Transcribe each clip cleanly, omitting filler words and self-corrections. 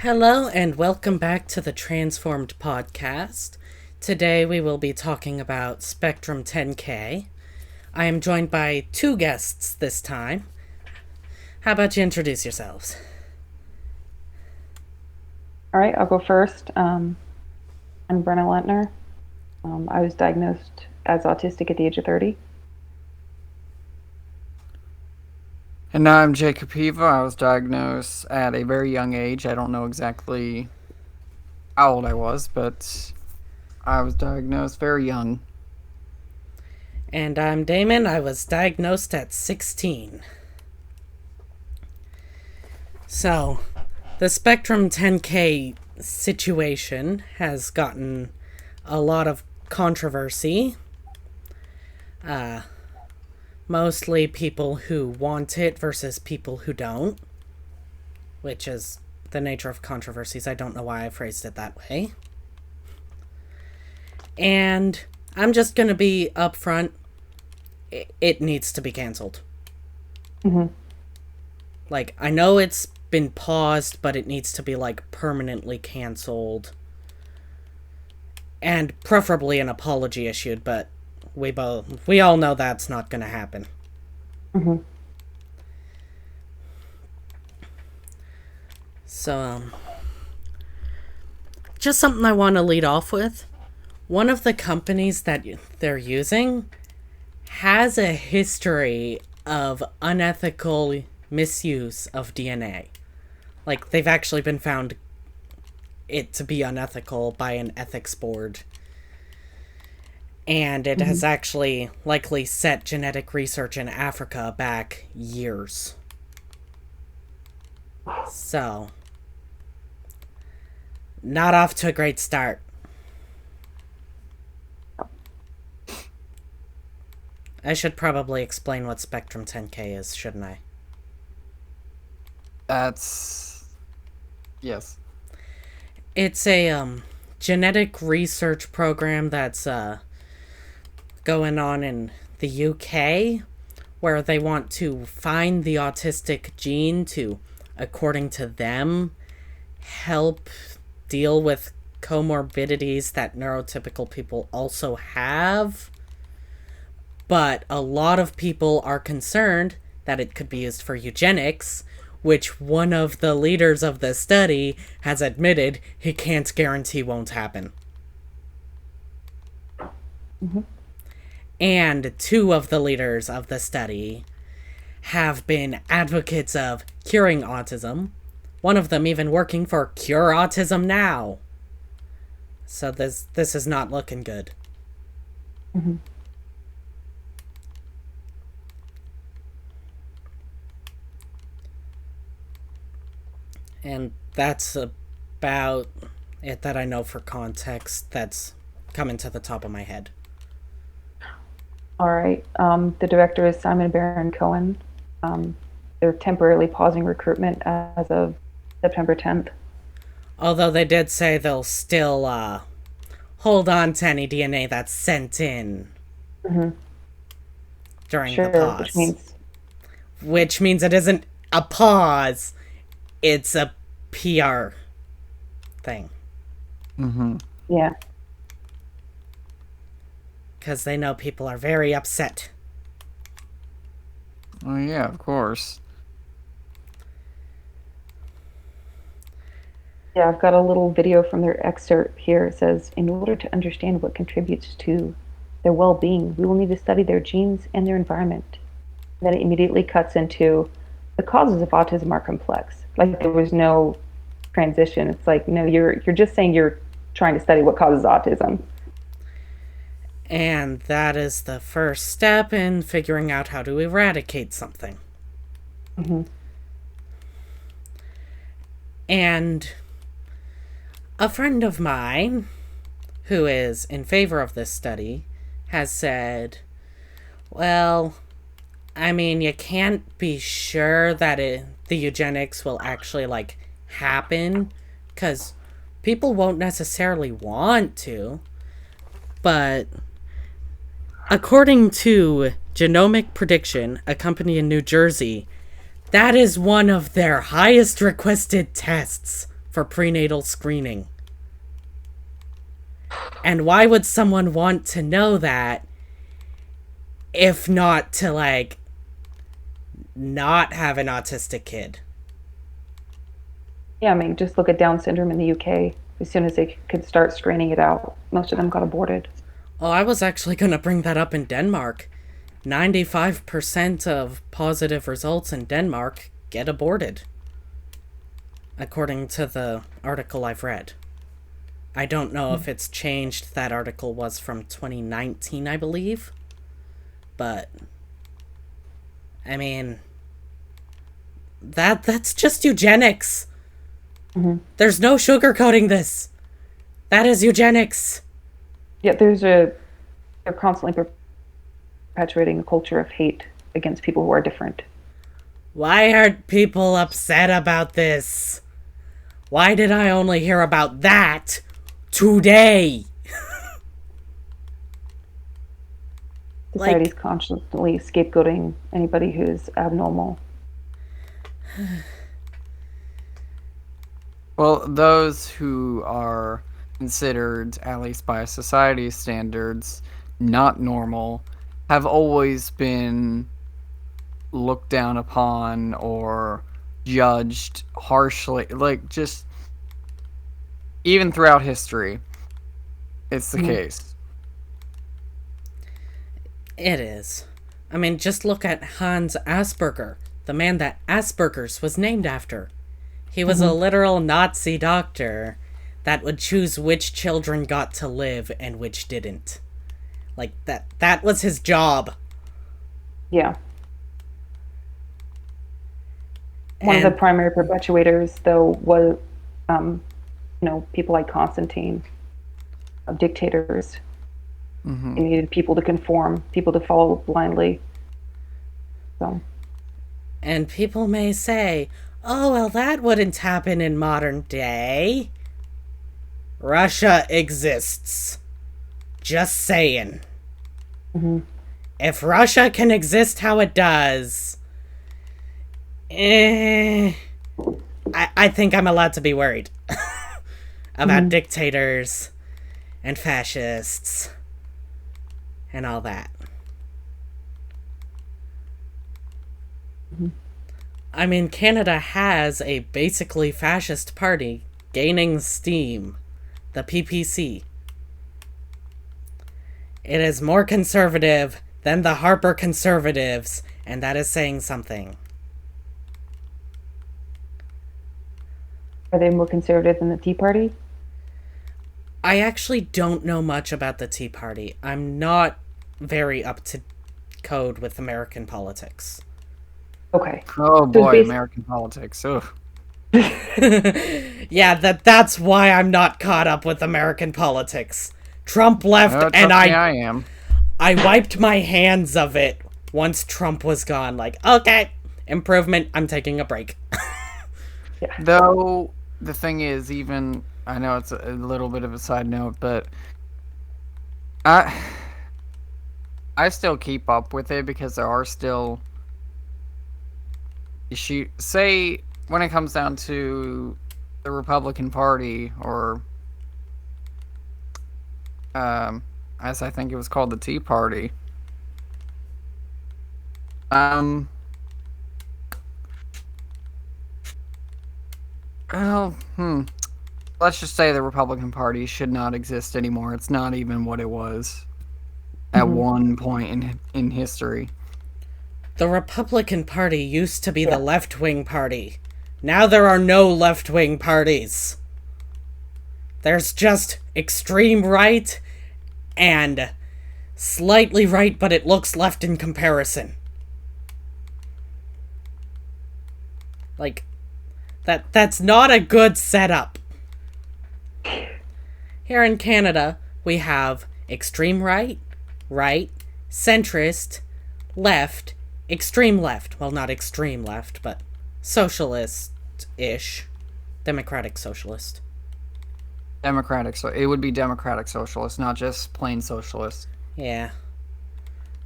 Hello and welcome back to the Transformed podcast. Today we will be talking about Spectrum 10K. I am joined by two guests this time. How about you introduce yourselves? All right, I'll go first. I'm Brenna Lentner. I was diagnosed as autistic at the age of 30. And now I'm Jacob Piva. I was diagnosed at a very young age. I don't know exactly how old I was, but I was diagnosed very young. And I'm Damon. I was diagnosed at 16. So, the Spectrum 10K situation has gotten a lot of controversy. Mostly people who want it versus people who don't, which is the nature of controversies. I don't know why I phrased it that way. And I'm just going to be upfront. It needs to be canceled. Mm-hmm. Like, I know it's been paused, but it needs to be, like, permanently canceled. And preferably an apology issued, but we all know that's not going to happen. Mm-hmm. So, just something I want to lead off with. One of the companies that they're using has a history of unethical misuse of DNA. Like, they've actually been found it to be unethical by an ethics board. And it has actually likely set genetic research in Africa back years. So, not off to a great start. I should probably explain what Spectrum 10K is, shouldn't I? That's. Yes. It's a genetic research program that's going on in the UK, where they want to find the autistic gene to, according to them, help deal with comorbidities that neurotypical people also have. But a lot of people are concerned that it could be used for eugenics, which one of the leaders of the study has admitted he can't guarantee won't happen. Mm-hmm. And two of the leaders of the study have been advocates of curing autism, one of them even working for Cure Autism Now. So this is not looking good. Mm-hmm. And that's about it that I know for context that's coming to the top of my head. All right. The director is Simon Baron Cohen. They're temporarily pausing recruitment as of September 10th. Although they did say they'll still hold on to any DNA that's sent in Mm-hmm. during the Sure, pause. Which means it isn't a pause, it's a PR thing. Mm-hmm. yeah. Because they know people are very upset. Oh, yeah, of course. Yeah, I've got a little video from their excerpt here. It says, in order to understand what contributes to their well being, we will need to study their genes and their environment. Then it immediately cuts into the causes of autism are complex. Like there was no transition. It's like, no, you're just saying you're trying to study what causes autism. And that is the first step in figuring out how to eradicate something. Mm-hmm. And a friend of mine who is in favor of this study has said, well, I mean, you can't be sure that the eugenics will actually, like, happen, because people won't necessarily want to. But according to Genomic Prediction, a company in New Jersey, that is one of their highest requested tests for prenatal screening. And why would someone want to know that if not to, like, not have an autistic kid? Yeah, I mean, just look at Down syndrome in the UK. As soon as they could start screening it out, most of them got aborted. Oh, I was actually going to bring that up in Denmark. 95% of positive results in Denmark get aborted, according to the article I've read. I don't know if it's changed. That article was from 2019, I believe. But, I mean, that's just eugenics. Mm-hmm. There's no sugarcoating this. That is eugenics. Yeah, they're constantly perpetuating a culture of hate against people who are different. Why aren't people upset about this? Why did I only hear about that today? Society's constantly scapegoating anybody who's abnormal. Well, those who are considered, at least by society's standards, not normal, have always been looked down upon or judged harshly. Like, just even throughout history, it's the case. It is. I mean, just look at Hans Asperger, the man that Asperger's was named after. He was a literal Nazi doctor that would choose which children got to live and which didn't. Like, that was his job. Yeah. One of the primary perpetuators, though, was, people like Constantine, dictators. Mm-hmm. They needed people to conform, people to follow blindly. So. And people may say, oh, well, that wouldn't happen in modern day. Russia exists. Just saying. Mm-hmm. If Russia can exist how it does, I think I'm allowed to be worried about dictators and fascists and all that. I mean, Canada has a basically fascist party gaining steam, the PPC. It is more conservative than the Harper Conservatives, and that is saying something. Are they more conservative than the Tea Party? I actually don't know much about the Tea Party. I'm not very up to code with American politics. Okay. Oh boy, American politics. Ugh. Yeah, that's why I'm not caught up with American politics. Trump left, and I am. I wiped my hands of it once Trump was gone. Like, okay, improvement. I'm taking a break. Yeah. Though the thing is, even I know it's a little bit of a side note, but I still keep up with it because there are still issues. Say when it comes down to the Republican Party, or as I think it was called, the Tea Party. Well, let's just say the Republican Party should not exist anymore. It's not even what it was at one point in history. The Republican Party used to be the left-wing party. Now there are no left-wing parties. There's just extreme right and slightly right, but it looks left in comparison. Like, that's not a good setup. Here in Canada, we have extreme right, centrist, left, extreme left. Well, not extreme left, but socialist-ish. Democratic socialist. So it would be democratic socialist, not just plain socialist. Yeah.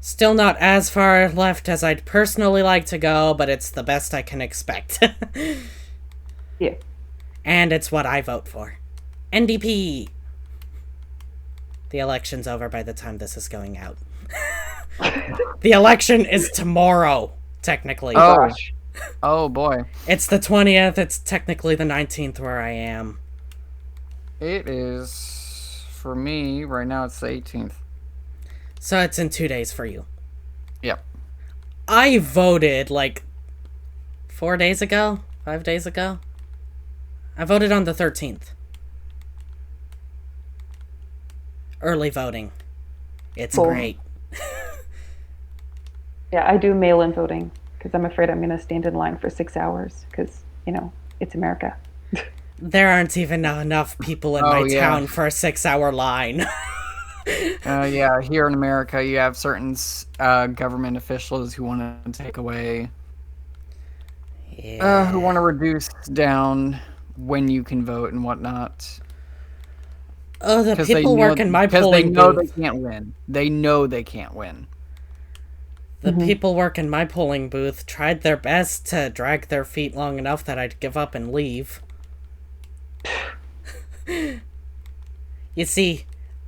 Still not as far left as I'd personally like to go, but it's the best I can expect. Yeah. And it's what I vote for. NDP! The election's over by the time this is going out. The election is tomorrow, technically. Oh. Gosh. Oh boy. It's the 20th, it's technically the 19th where I am. It is, for me, right now it's the 18th. So it's in 2 days for you. Yep. I voted, 4 days ago? 5 days ago? I voted on the 13th. Early voting. It's Cool. great. Yeah, I do mail-in voting because I'm afraid I'm going to stand in line for 6 hours because, it's America. There aren't even enough people in my yeah. town for a 6-hour line. Yeah, here in America, you have certain government officials who want to take away, Yeah. who want to reduce down when you can vote and whatnot. Oh, the 'Cause they people know- working my because polling they know booth. they can't win. They know they can't win. The people working my polling booth tried their best to drag their feet long enough that I'd give up and leave. You see,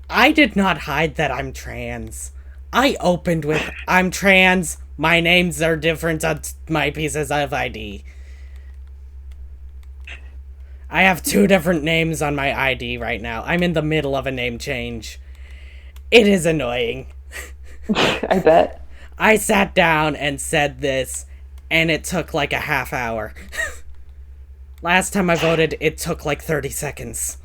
I did not hide that I'm trans. I opened with, I'm trans, my names are different on my pieces of ID. I have 2 different names on my ID right now. I'm in the middle of a name change. It is annoying. I bet. I sat down and said this, and it took like a half hour. Last time I voted, it took like 30 seconds.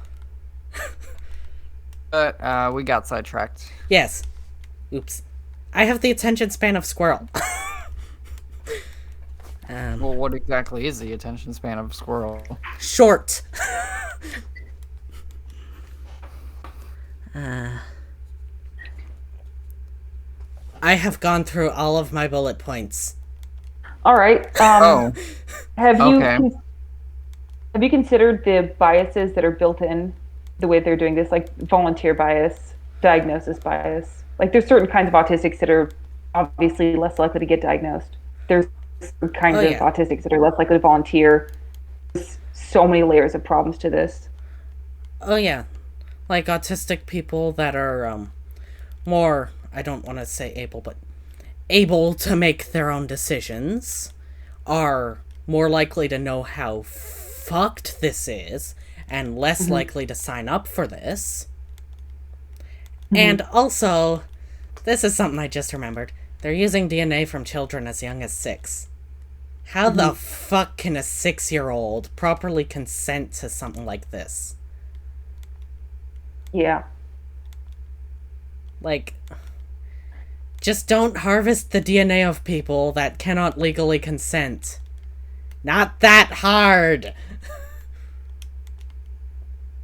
But we got sidetracked. Yes. Oops. I have the attention span of squirrel. Well, what exactly is the attention span of a squirrel? Short. I have gone through all of my bullet points. All right. Have you Okay. have you considered the biases that are built in the way they're doing this, like volunteer bias, diagnosis bias? Like, there's certain kinds of autistics that are obviously less likely to get diagnosed. There's certain kinds of yeah. autistics that are less likely to volunteer. There's so many layers of problems to this. Oh yeah. Like autistic people that are more, I don't want to say able, but able to make their own decisions are more likely to know how fucked this is and less likely to sign up for this. And also, this is something I just remembered. They're using DNA from children as young as 6. How the fuck can a 6-year-old properly consent to something like this? Yeah. Like, just don't harvest the DNA of people that cannot legally consent. Not that hard!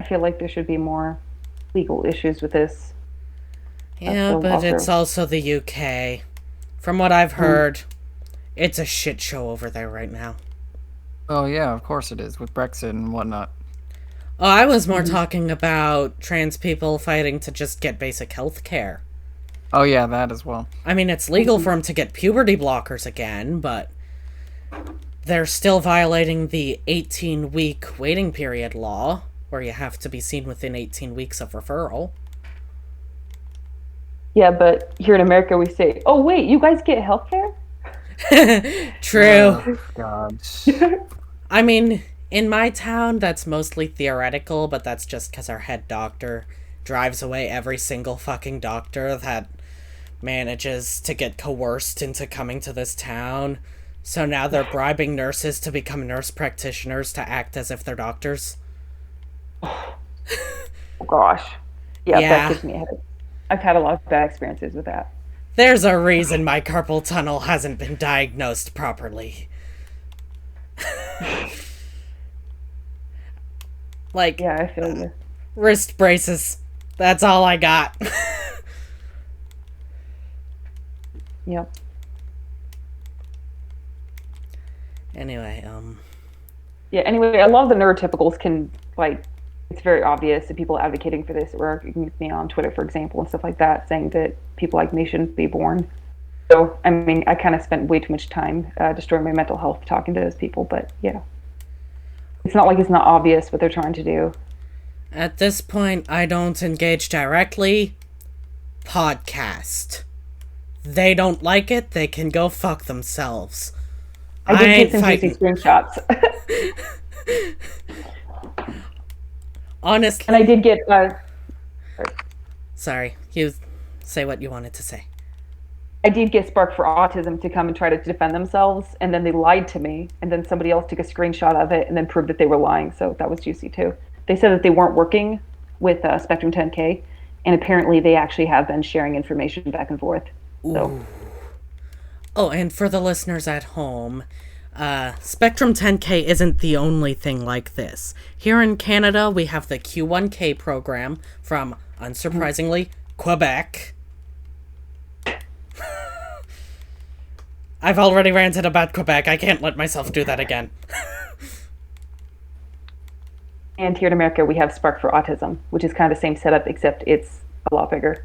I feel like there should be more legal issues with this. Yeah, So but also- it's also the UK. From what I've heard, it's a shit show over there right now. Oh yeah, of course it is, with Brexit and whatnot. Oh, I was more talking about trans people fighting to just get basic health care. Oh yeah, that as well. I mean, it's legal for them to get puberty blockers again, but they're still violating the 18-week waiting period law, where you have to be seen within 18 weeks of referral. Yeah, but here in America we say, "Oh wait, you guys get healthcare?" True. Oh, God. I mean, in my town, that's mostly theoretical, but that's just because our head doctor drives away every single fucking doctor that manages to get coerced into coming to this town. So now they're bribing nurses to become nurse practitioners to act as if they're doctors. Oh, gosh. Yeah, Yeah. that gives me a headache. I've had a lot of bad experiences with that. There's a reason my carpal tunnel hasn't been diagnosed properly. Like, Yeah, I feel you. wrist braces. That's all I got. Yep. Anyway, Yeah, anyway, a lot of the neurotypicals can, like, it's very obvious that people advocating for this are arguing with me on Twitter, for example, and stuff like that, saying that people like me shouldn't be born. So, I mean, I kind of spent way too much time destroying my mental health talking to those people, but yeah. It's not like it's not obvious what they're trying to do. At this point, I don't engage directly. Podcast. They don't like it, they can go fuck themselves. I did ain't get some fighting. juicy screenshots. Honestly. And I did get Sorry, you say what you wanted to say. I did get Spark for Autism to come and try to defend themselves, and then they lied to me, and then somebody else took a screenshot of it and then proved that they were lying, so that was juicy too. They said that they weren't working with Spectrum 10K, and apparently they actually have been sharing information back and forth. So. Oh, and for the listeners at home, Spectrum 10K isn't the only thing like this. Here in Canada, we have the Q1K program from, unsurprisingly, Quebec. I've already ranted about Quebec. I can't let myself do that again. And here in America, we have Spark for Autism, which is kind of the same setup, except it's a lot bigger.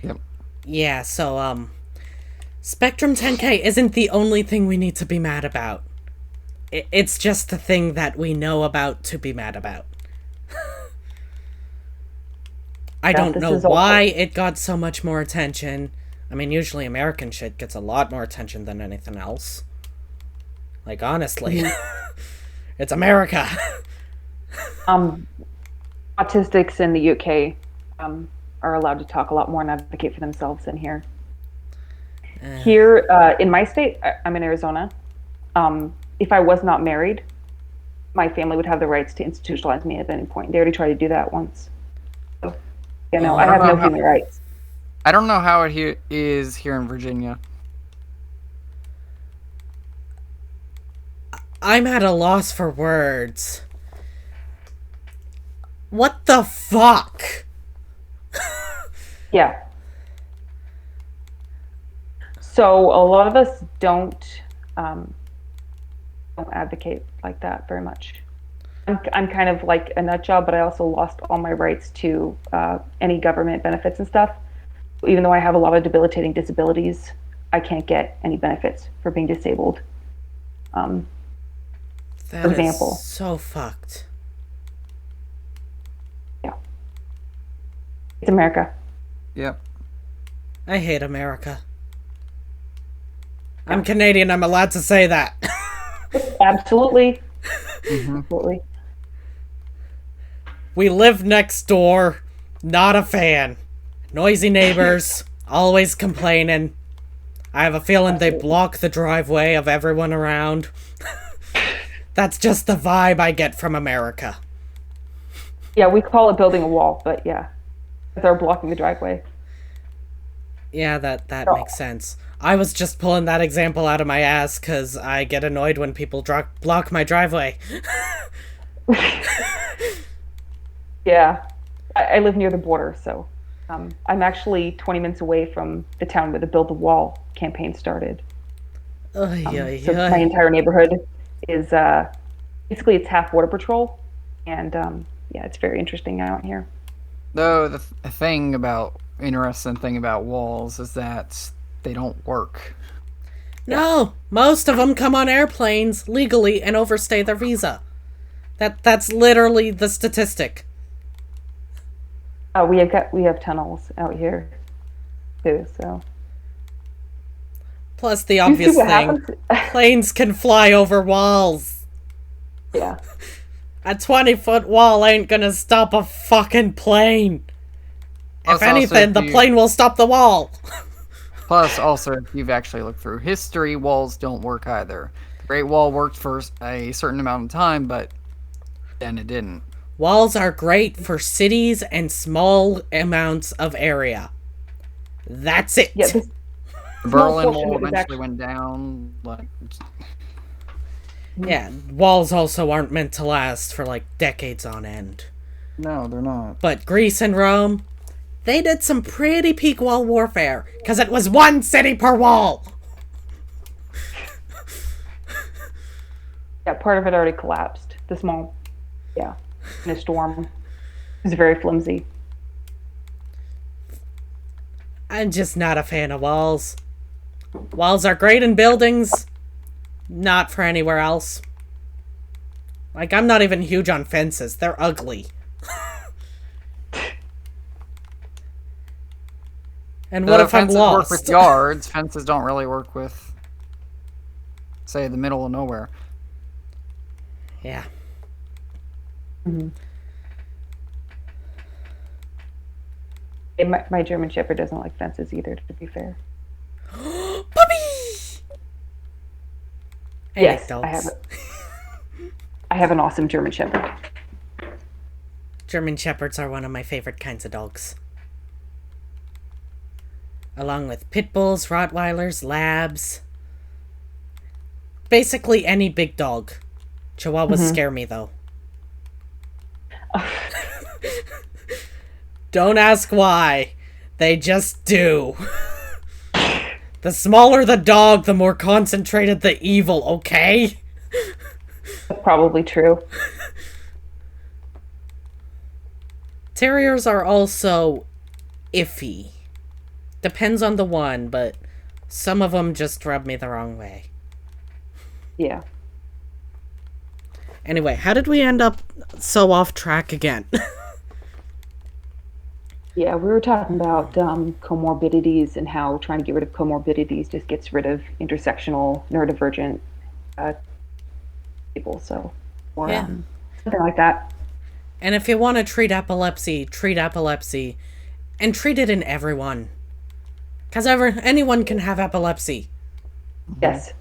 Yep. Yeah, so, Spectrum 10K isn't the only thing we need to be mad about. It's just the thing that we know about to be mad about. I don't know why it got so much more attention. I mean, usually American shit gets a lot more attention than anything else. Like, honestly. It's America. Autistics in the UK are allowed to talk a lot more and advocate for themselves than here. Here, in my state, I'm in Arizona. If I was not married, my family would have the rights to institutionalize me at any point. They already tried to do that once. So, I have no human rights. I don't know how it is here in Virginia. I'm at a loss for words. What the fuck? Yeah. So a lot of us don't advocate like that very much. I'm kind of like a nut job, but I also lost all my rights to any government benefits and stuff. Even though I have a lot of debilitating disabilities, I can't get any benefits for being disabled. For example. Is so fucked. Yeah. It's America. Yep. I hate America. I'm Canadian, I'm allowed to say that. Absolutely. Absolutely. We live next door. Not a fan. Noisy neighbors. Always complaining. I have a feeling they block the driveway of everyone around. That's just the vibe I get from America. Yeah, we call it building a wall, but yeah. They're blocking the driveway. Yeah, that makes sense. I was just pulling that example out of my ass because I get annoyed when people block my driveway. Yeah. I live near the border, so I'm actually 20 minutes away from the town where the Build the Wall campaign started. So my entire neighborhood is basically it's half border patrol, and yeah, it's very interesting out here. Though the interesting thing about walls is that they don't work. No, most of them come on airplanes legally and overstay their visa. That's literally the statistic. We have tunnels out here too, so. Plus the obvious thing, planes can fly over walls. Yeah. A 20-foot wall ain't gonna stop a fucking plane. Plus, if anything, the plane will stop the wall. Plus, also, if you've actually looked through history, walls don't work either. The Great Wall worked for a certain amount of time, but then it didn't. Walls are great for cities and small amounts of area. That's it. Yeah, the Berlin Wall eventually went down. Yeah, walls also aren't meant to last for like decades on end. No, they're not. But Greece and Rome, they did some pretty peak wall warfare, because it was one city per wall. Yeah, part of it already collapsed. The small, yeah, in a storm. It was very flimsy. I'm just not a fan of walls. Walls are great in buildings, not for anywhere else. Like, I'm not even huge on fences. They're ugly. And what The if I'm fences work with lost? yards. Fences don't really work with, say, the middle of nowhere. Yeah. Mm-hmm. My German Shepherd doesn't like fences either, to be fair. Puppy! I Yes, like dogs. I have an awesome German Shepherd. German Shepherds are one of my favorite kinds of dogs. Along with pit bulls, Rottweilers, Labs. Basically any big dog. Chihuahuas scare me, though. Don't ask why. They just do. The smaller the dog, the more concentrated the evil, okay? That's probably true. Terriers are also iffy. Depends on the one, but some of them just rub me the wrong way. Yeah. Anyway, how did we end up so off track again? Yeah, we were talking about comorbidities and how trying to get rid of comorbidities just gets rid of intersectional neurodivergent people. So, or Yeah. something like that. And if you want to treat epilepsy, and treat it in everyone. Because anyone can have epilepsy. Yes.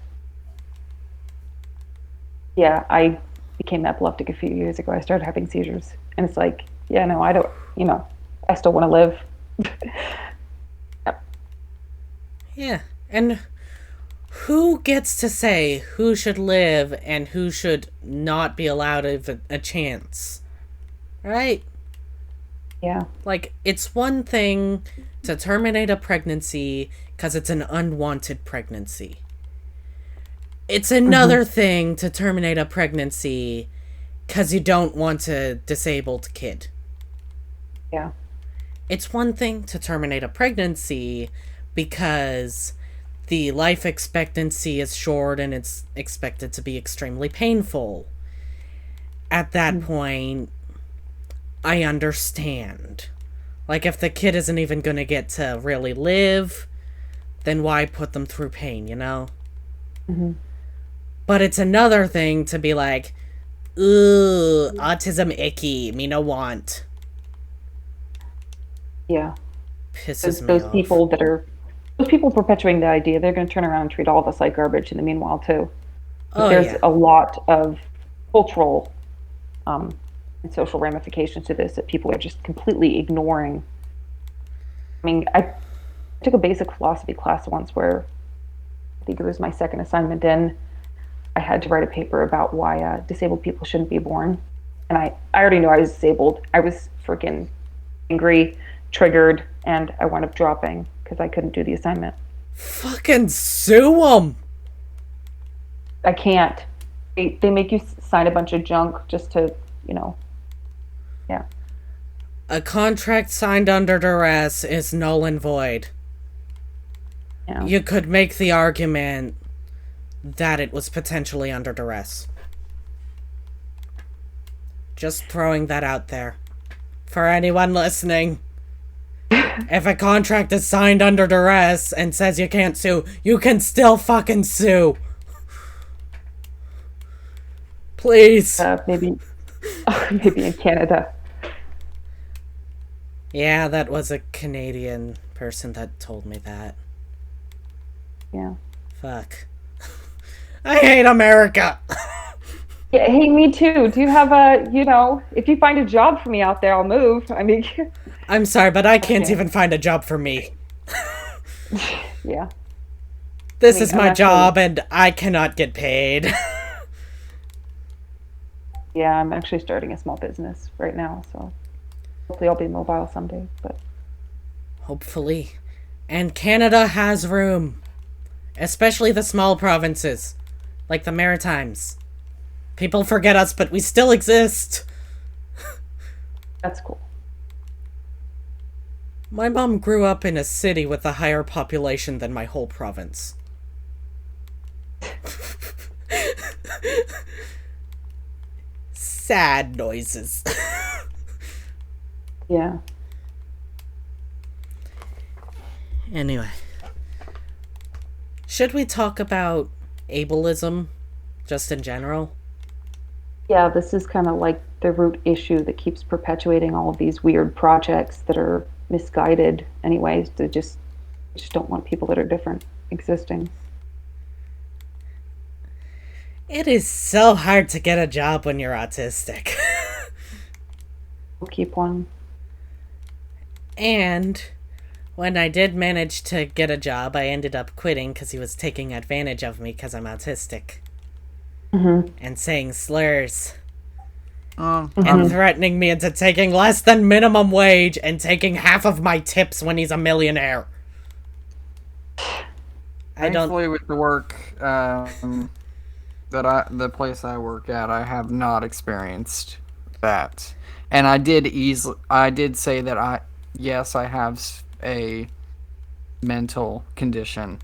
Yeah, I became epileptic a few years ago. I started having seizures. And it's like, yeah, no, I don't, I still want to live. Yep. Yeah. And who gets to say who should live and who should not be allowed a chance? Right? Yeah. Like, it's one thing to terminate a pregnancy because it's an unwanted pregnancy. It's another thing to terminate a pregnancy because you don't want a disabled kid. Yeah. It's one thing to terminate a pregnancy because the life expectancy is short and it's expected to be extremely painful. At that point, I understand. Like, if the kid isn't even going to get to really live, then why put them through pain, you know? Mm-hmm. But it's another thing to be like, ooh, autism icky, me no want. Yeah. Pisses me Those off. those people perpetuating the idea, they're going to turn around and treat all of us like garbage in the meanwhile, too. Oh, There's yeah. a lot of cultural and social ramifications to this that people are just completely ignoring. I mean, I took a basic philosophy class once where I think it was my second assignment in. I had to write a paper about why disabled people shouldn't be born. And I already knew I was disabled. I was freaking angry, triggered, and I wound up dropping because I couldn't do the assignment. Fucking sue them! I can't. They make you sign a bunch of junk just to, yeah. A contract signed under duress is null and void. Yeah. You could make the argument that it was potentially under duress. Just throwing that out there. For anyone listening, if a contract is signed under duress and says you can't sue, you can still fucking sue. Please. Maybe in Canada. Yeah, that was a Canadian person that told me that. Yeah. Fuck. I hate America. Yeah, hey, me too. Do you have if you find a job for me out there, I'll move. I mean, I'm sorry, but I can't even find a job for me. yeah. This is my job and I cannot get paid. Yeah, I'm actually starting a small business right now, so hopefully I'll be mobile someday, but Hopefully. And Canada has room. Especially the small provinces. Like the Maritimes. People forget us, but we still exist. that's cool. My mom grew up in a city with a higher population than my whole province. sad noises. Yeah. Anyway. Should we talk about ableism, just in general? Yeah, this is kind of like the root issue that keeps perpetuating all of these weird projects that are misguided anyways. They just don't want people that are different existing. It is so hard to get a job when you're autistic. We'll keep one. And when I did manage to get a job, I ended up quitting because he was taking advantage of me because I'm autistic. And saying slurs. And threatening me into taking less than minimum wage and taking half of my tips when he's a millionaire. Thankfully, with the work the place I work at, I have not experienced that. And I did say that yes, I have a mental condition.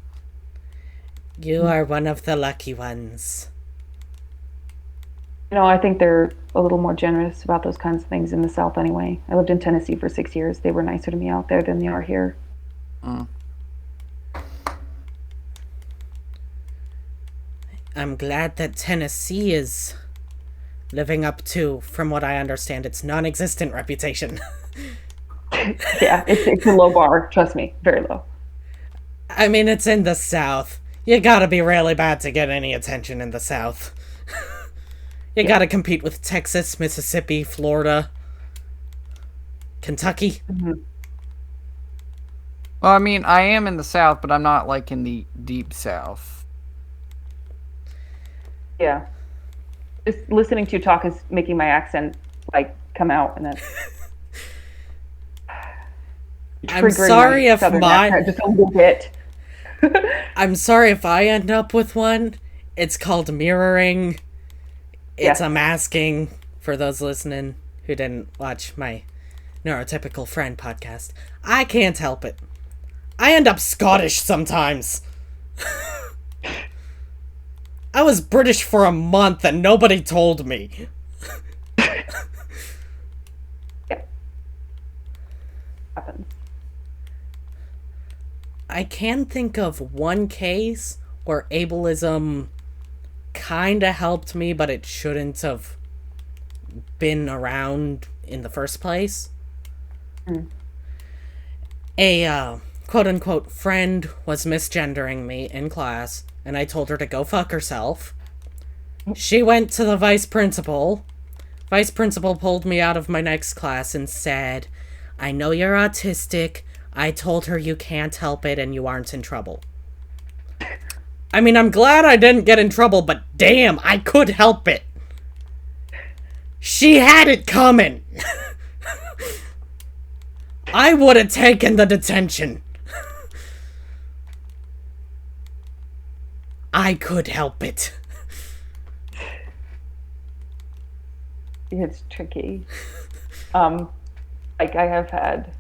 You are one of the lucky ones. I think they're a little more generous about those kinds of things in the South anyway. I lived in Tennessee for 6 years. They were nicer to me out there than they are here. I'm glad that Tennessee is living up to, from what I understand, its non-existent reputation. Yeah, it's a low bar. Trust me, very low. I mean, it's in the South. You gotta be really bad to get any attention in the South. You gotta compete with Texas, Mississippi, Florida, Kentucky. Well, I mean, I am in the South, but I'm not like in the deep South. Yeah. Just listening to you talk is making my accent like come out, and then I'm sorry if my just a little bit. I'm sorry if I end up with one. It's called mirroring. It's a masking, for those listening who didn't watch my Neurotypical Friend podcast. I can't help it. I end up Scottish sometimes. I was British for a month and nobody told me. Happens. I can think of one case where ableism kinda helped me, but it shouldn't have been around in the first place. A quote-unquote friend was misgendering me in class, and I told her to go fuck herself. She went to the vice principal. Vice principal pulled me out of my next class and said, I know you're autistic. I told her you can't help it and you aren't in trouble. I mean, I'm glad I didn't get in trouble, but damn, I could help it. She had it coming. I would have taken the detention. I could help it. It's tricky. Like I have had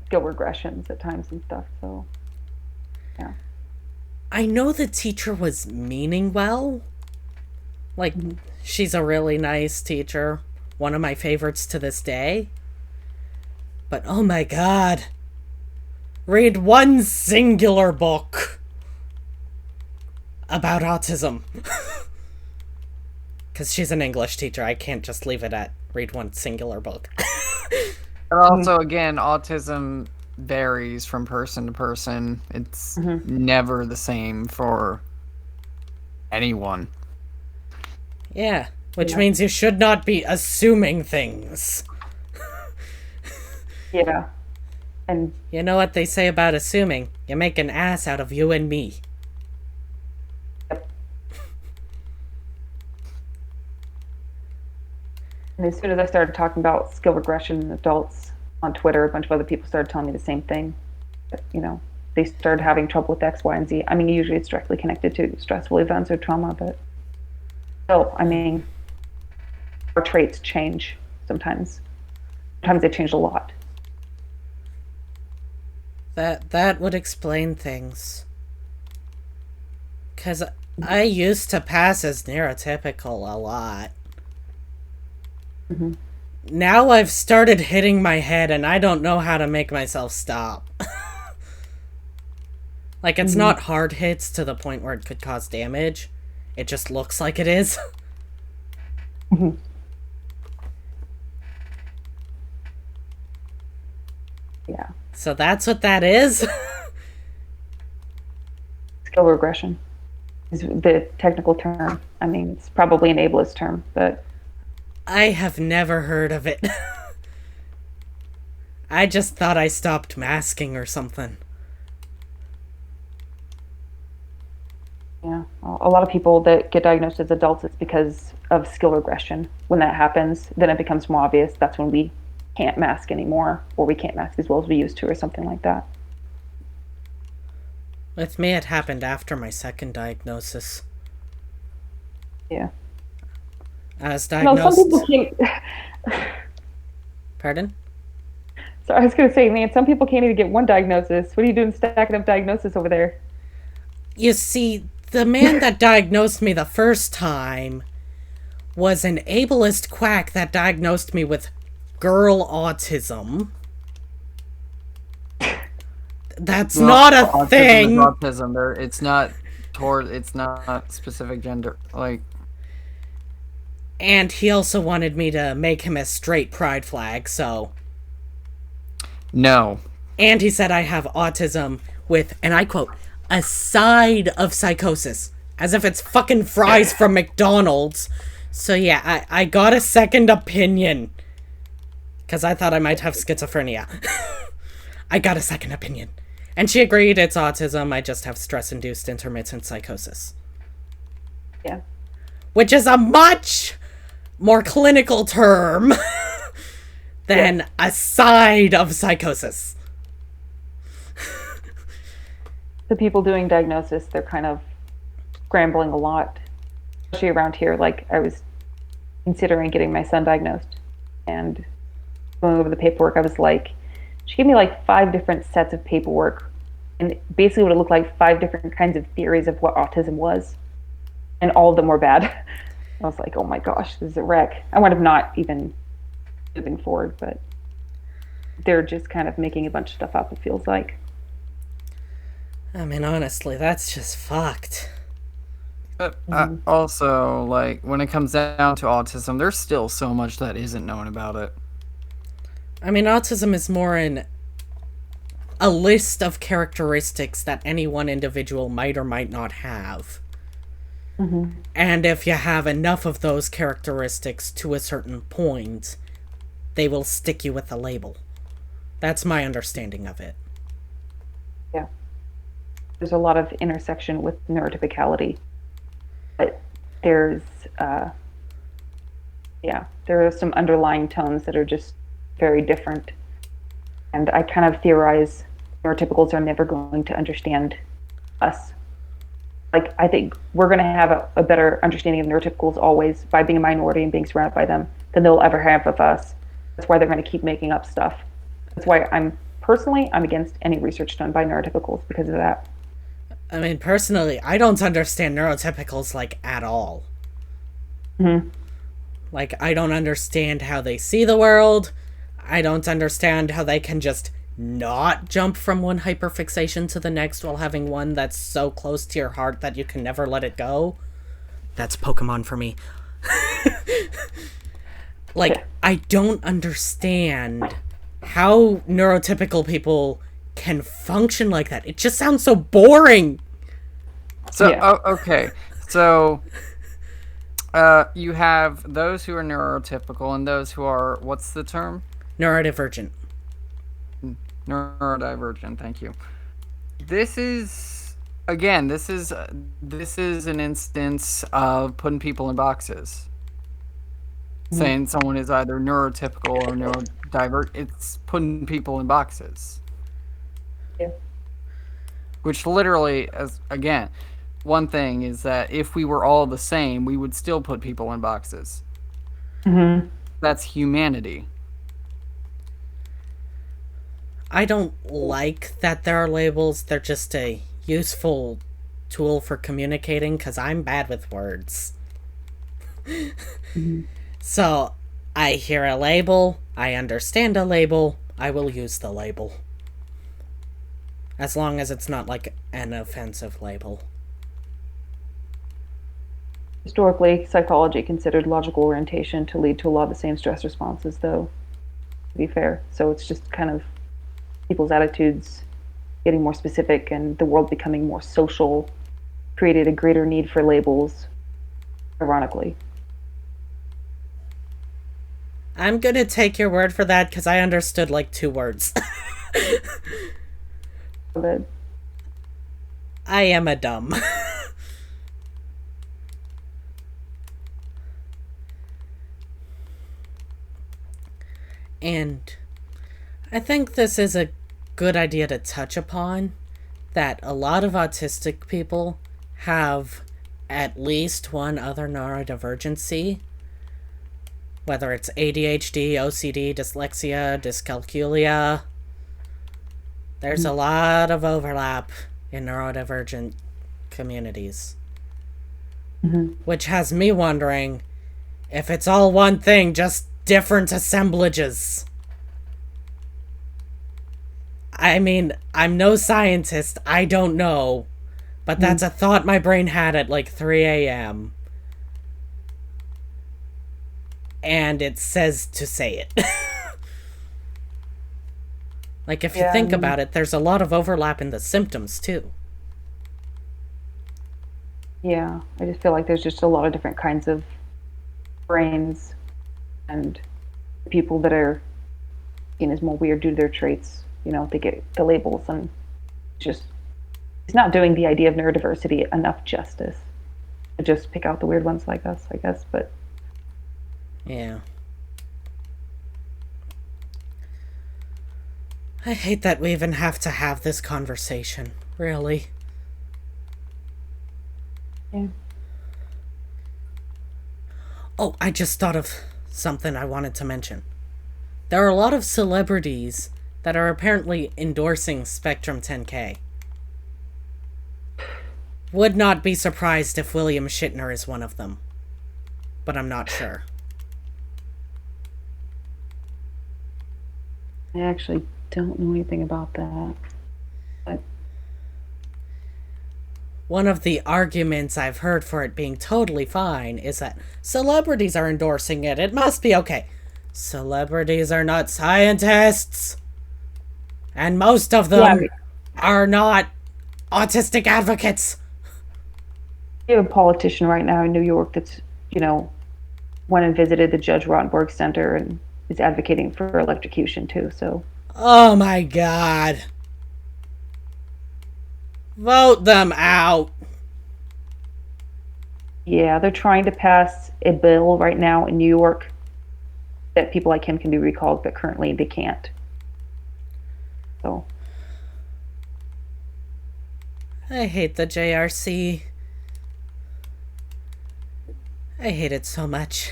skill regressions at times and stuff, so yeah. I know the teacher was meaning well. Like, she's a really nice teacher. One of my favorites to this day. But oh my god. Read one singular book about autism. Because she's an English teacher. I can't just leave it at read one singular book. Also, again, autism varies from person to person. It's never the same for anyone. Yeah, which means you should not be assuming things. Yeah. And you know what they say about assuming? You make an ass out of you and me. And as soon as I started talking about skill regression in adults on Twitter, a bunch of other people started telling me the same thing. That, they started having trouble with X, Y, and Z. I mean, usually it's directly connected to stressful events or trauma, but still, I mean, our traits change sometimes. Sometimes they change a lot. That would explain things. 'Cause I used to pass as neurotypical a lot. Mm-hmm. Now I've started hitting my head and I don't know how to make myself stop. Like, it's not hard hits to the point where it could cause damage. It just looks like it is. Mm-hmm. Yeah. So that's what that is. Skill regression is the technical term. I mean, it's probably an ableist term, but I have never heard of it. I just thought I stopped masking or something. yeah, a lot of people that get diagnosed as adults, it's because of skill regression. When that happens, then it becomes more obvious. That's when we can't mask anymore, or we can't mask as well as we used to, or something like that. With me, it happened after my second diagnosis. Yeah. I was No, diagnosed... some people can't. Pardon? So I was going to say, man, some people can't even get one diagnosis. What are you doing stacking up diagnosis over there? You see, the man that diagnosed me the first time was an ableist quack that diagnosed me with girl autism. That's not a autism thing. Is autism. It's not specific gender. Like, and he also wanted me to make him a straight pride flag, so... No. And he said I have autism with, and I quote, a side of psychosis. As if it's fucking fries from McDonald's. So yeah, I got a second opinion. Because I thought I might have schizophrenia. I got a second opinion. And she agreed it's autism, I just have stress-induced intermittent psychosis. Yeah. Which is a much more clinical term than a side of psychosis. The people doing diagnosis, they're kind of scrambling a lot, especially around here. Like, I was considering getting my son diagnosed, and going over the paperwork, I was like, she gave me like 5 different sets of paperwork, and basically what it looked like 5 different kinds of theories of what autism was, and all of them were bad. I was like, oh my gosh, this is a wreck. I wound up not even moving forward, but they're just kind of making a bunch of stuff up, it feels like. I mean, honestly, that's just fucked. But also, like, when it comes down to autism, there's still so much that isn't known about it. I mean, autism is more a list of characteristics that any one individual might or might not have. Mm-hmm. And if you have enough of those characteristics to a certain point, they will stick you with a label. That's my understanding of it. Yeah. There's a lot of intersection with neurotypicality. But there's, there are some underlying tones that are just very different. And I kind of theorize neurotypicals are never going to understand us. Like, I think we're going to have a better understanding of neurotypicals always by being a minority and being surrounded by them than they'll ever have of us. That's why they're going to keep making up stuff. That's why I'm against any research done by neurotypicals because of that. I mean, personally, I don't understand neurotypicals, like, at all. Mm-hmm. Like, I don't understand how they see the world. I don't understand how they can just not jump from one hyperfixation to the next while having one that's so close to your heart that you can never let it go. That's Pokemon for me. Like, I don't understand how neurotypical people can function like that. It just sounds so boring. So, okay. So, you have those who are neurotypical and those who are, what's the term? Neurodivergent. Neurodivergent, thank you. This is an instance of putting people in boxes. Saying someone is either neurotypical or neurodivergent, it's putting people in boxes. Yeah. Which literally, again, one thing is that if we were all the same, we would still put people in boxes. Mm-hmm. That's humanity. I don't like that there are labels. They're just a useful tool for communicating, because I'm bad with words. Mm-hmm. So, I hear a label, I understand a label, I will use the label. As long as it's not like an offensive label. Historically, psychology considered logical orientation to lead to a lot of the same stress responses, though, to be fair. So it's just kind of people's attitudes getting more specific and the world becoming more social created a greater need for labels, ironically. I'm gonna take your word for that because I understood like 2 words. But I am a dumb. And I think this is a good idea to touch upon that a lot of autistic people have at least one other neurodivergency, whether it's ADHD, OCD, dyslexia, dyscalculia. There's a lot of overlap in neurodivergent communities. Which has me wondering if it's all one thing, just different assemblages. I mean, I'm no scientist, I don't know, but that's a thought my brain had at like 3 a.m. And it says to say it. Like, if you think about it, there's a lot of overlap in the symptoms, too. Yeah, I just feel like there's just a lot of different kinds of brains, and people that are seen as more weird due to their traits, they get the labels, and just it's not doing the idea of neurodiversity enough justice to just pick out the weird ones like us, I guess, but yeah. I hate that we even have to have this conversation, really. yeah. Oh, I just thought of something I wanted to mention. There are a lot of celebrities that are apparently endorsing Spectrum 10K. Would not be surprised if William Shatner is one of them. But I'm not sure. I actually don't know anything about that. But One of the arguments I've heard for it being totally fine is that celebrities are endorsing it. It must be okay. Celebrities are not scientists. And most of them are not autistic advocates. you have a politician right now in New York that's, went and visited the Judge Rottenberg Center and is advocating for electrocution too, so. Oh my god. Vote them out. Yeah, they're trying to pass a bill right now in New York that people like him can be recalled, but currently they can't. So. I hate the JRC. I hate it so much.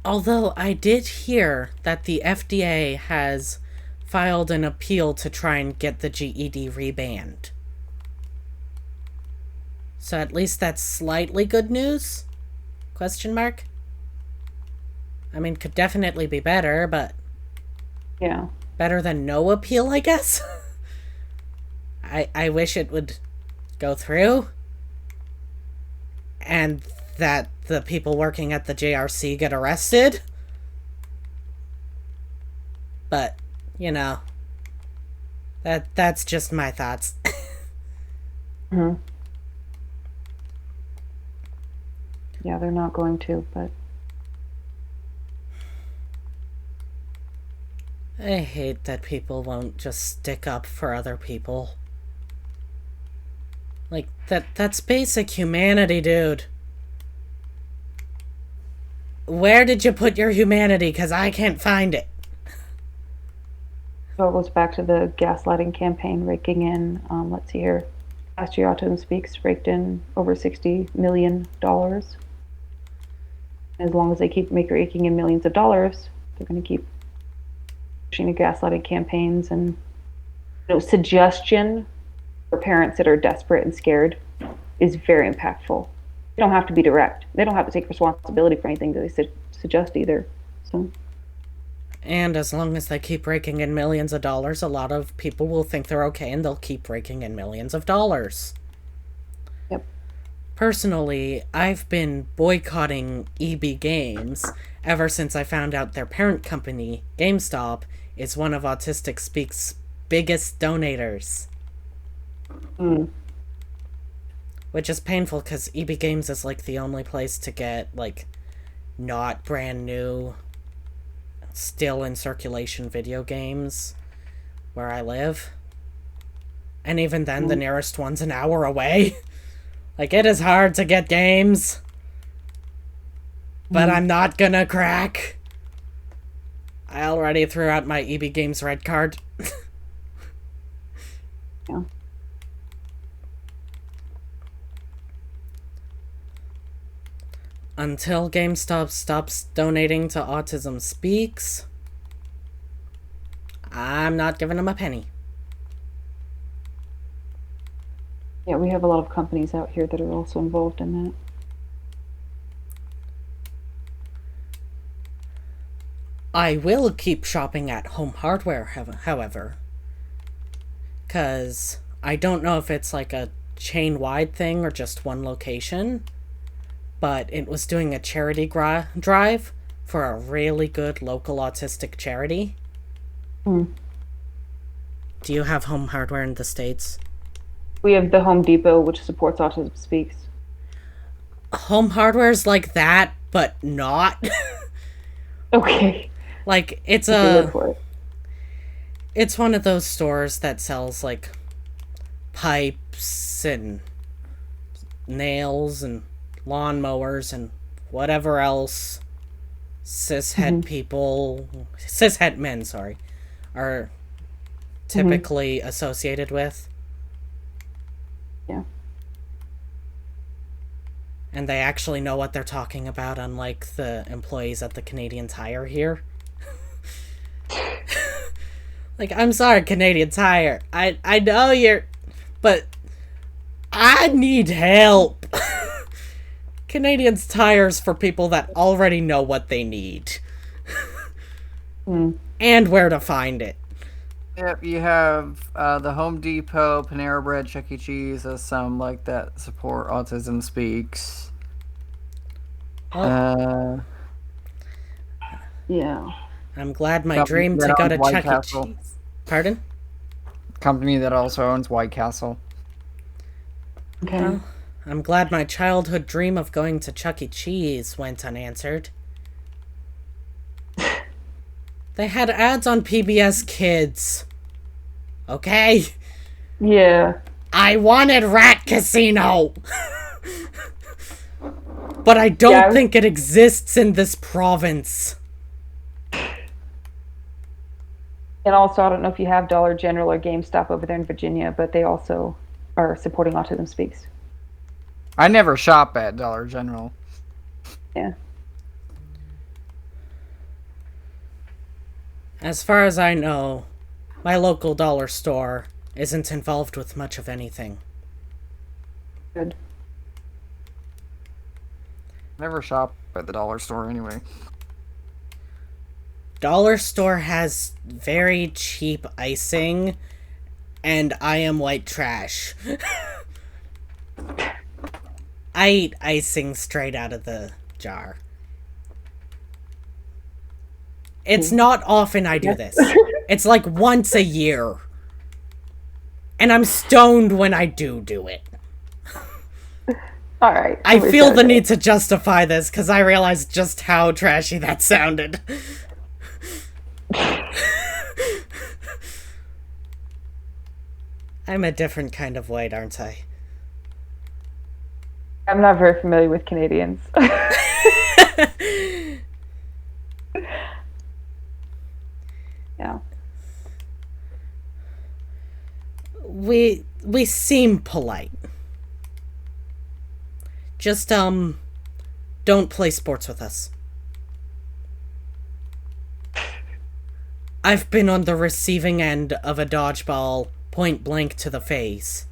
Although I did hear that the FDA has filed an appeal to try and get the GED rebanned. So at least that's slightly good news? Question mark? I mean, could definitely be better, but Yeah. better than no appeal, I guess? I wish it would go through. And that the people working at the JRC get arrested. But, that's just my thoughts. hmm Yeah, they're not going to, but I hate that people won't just stick up for other people. Like, that's basic humanity, dude. Where did you put your humanity? Because I can't find it. so it goes back to the gaslighting campaign raking in, let's see here, Last Year Autism Speaks raked in over $60 million. As long as they keep raking in millions of dollars, they're going to keep pushing the gaslighting campaigns and suggestion for parents that are desperate and scared is very impactful. They don't have to be direct. They don't have to take responsibility for anything that they suggest either. So. And as long as they keep raking in millions of dollars, a lot of people will think they're okay and they'll keep raking in millions of dollars. Yep. Personally, I've been boycotting EB Games ever since I found out their parent company, GameStop, is one of Autistic Speak's biggest donators. Mm. Which is painful because EB Games is like the only place to get like not brand new, still in circulation video games where I live. And even then, the nearest one's an hour away. Like, it is hard to get games. But I'm not gonna crack. I already threw out my EB Games red card. Yeah. Until GameStop stops donating to Autism Speaks, I'm not giving them a penny. Yeah, we have a lot of companies out here that are also involved in that. I will keep shopping at Home Hardware, however. Because I don't know if it's like a chain-wide thing or just one location. But it was doing a charity drive for a really good local autistic charity. Mm. Do you have Home Hardware in the States? We have the Home Depot, which supports Autism Speaks. Home Hardware's like that, but not. Okay. Like, it's it's one of those stores that sells, like, pipes and nails and lawnmowers and whatever else cishet men, are typically associated with. Yeah. And they actually know what they're talking about, unlike the employees at the Canadian Tire here. Like, I'm sorry, Canadian Tire. I know you're... But I need help. Canadian Tire's for people that already know what they need. And where to find it. Yep, you have the Home Depot, Panera Bread, Chuck E. Cheese, some like that support Autism Speaks. Well, yeah. I'm glad my dream to go to Chuck E. Castle. Cheese. Pardon? Company that also owns White Castle. Okay. Well, I'm glad my childhood dream of going to Chuck E. Cheese went unanswered. They had ads on PBS Kids. Okay? Yeah. I wanted Rat Casino! But I don't think it exists in this province. And also, I don't know if you have Dollar General or GameStop over there in Virginia, but they also are supporting Autism Speaks. I never shop at Dollar General. Yeah. As far as I know, my local dollar store isn't involved with much of anything. Good. Never shop at the dollar store anyway. Dollar store has very cheap icing, and I am white trash. I eat icing straight out of the jar. It's not often I do this. It's like once a year. And I'm stoned when I do it. All right. I feel the need to justify this because I realized just how trashy that sounded. I'm a different kind of white, aren't I? I'm not very familiar with Canadians. Yeah. We seem polite. Just don't play sports with us. I've been on the receiving end of a dodgeball point blank to the face.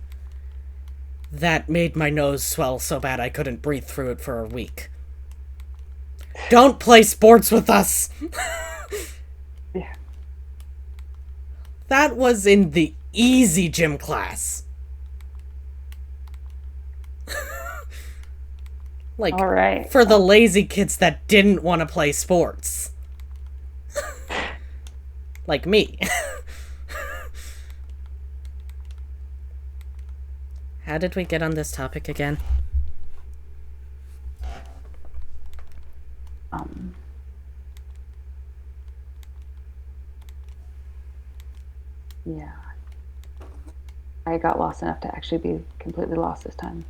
that made my nose swell so bad I couldn't breathe through it for a week. Don't play sports with us! Yeah. That was in the easy gym class. Like, All right. for the lazy kids that didn't want to play sports. Like me. How did we get on this topic again? Yeah. I got lost enough to actually be completely lost this time.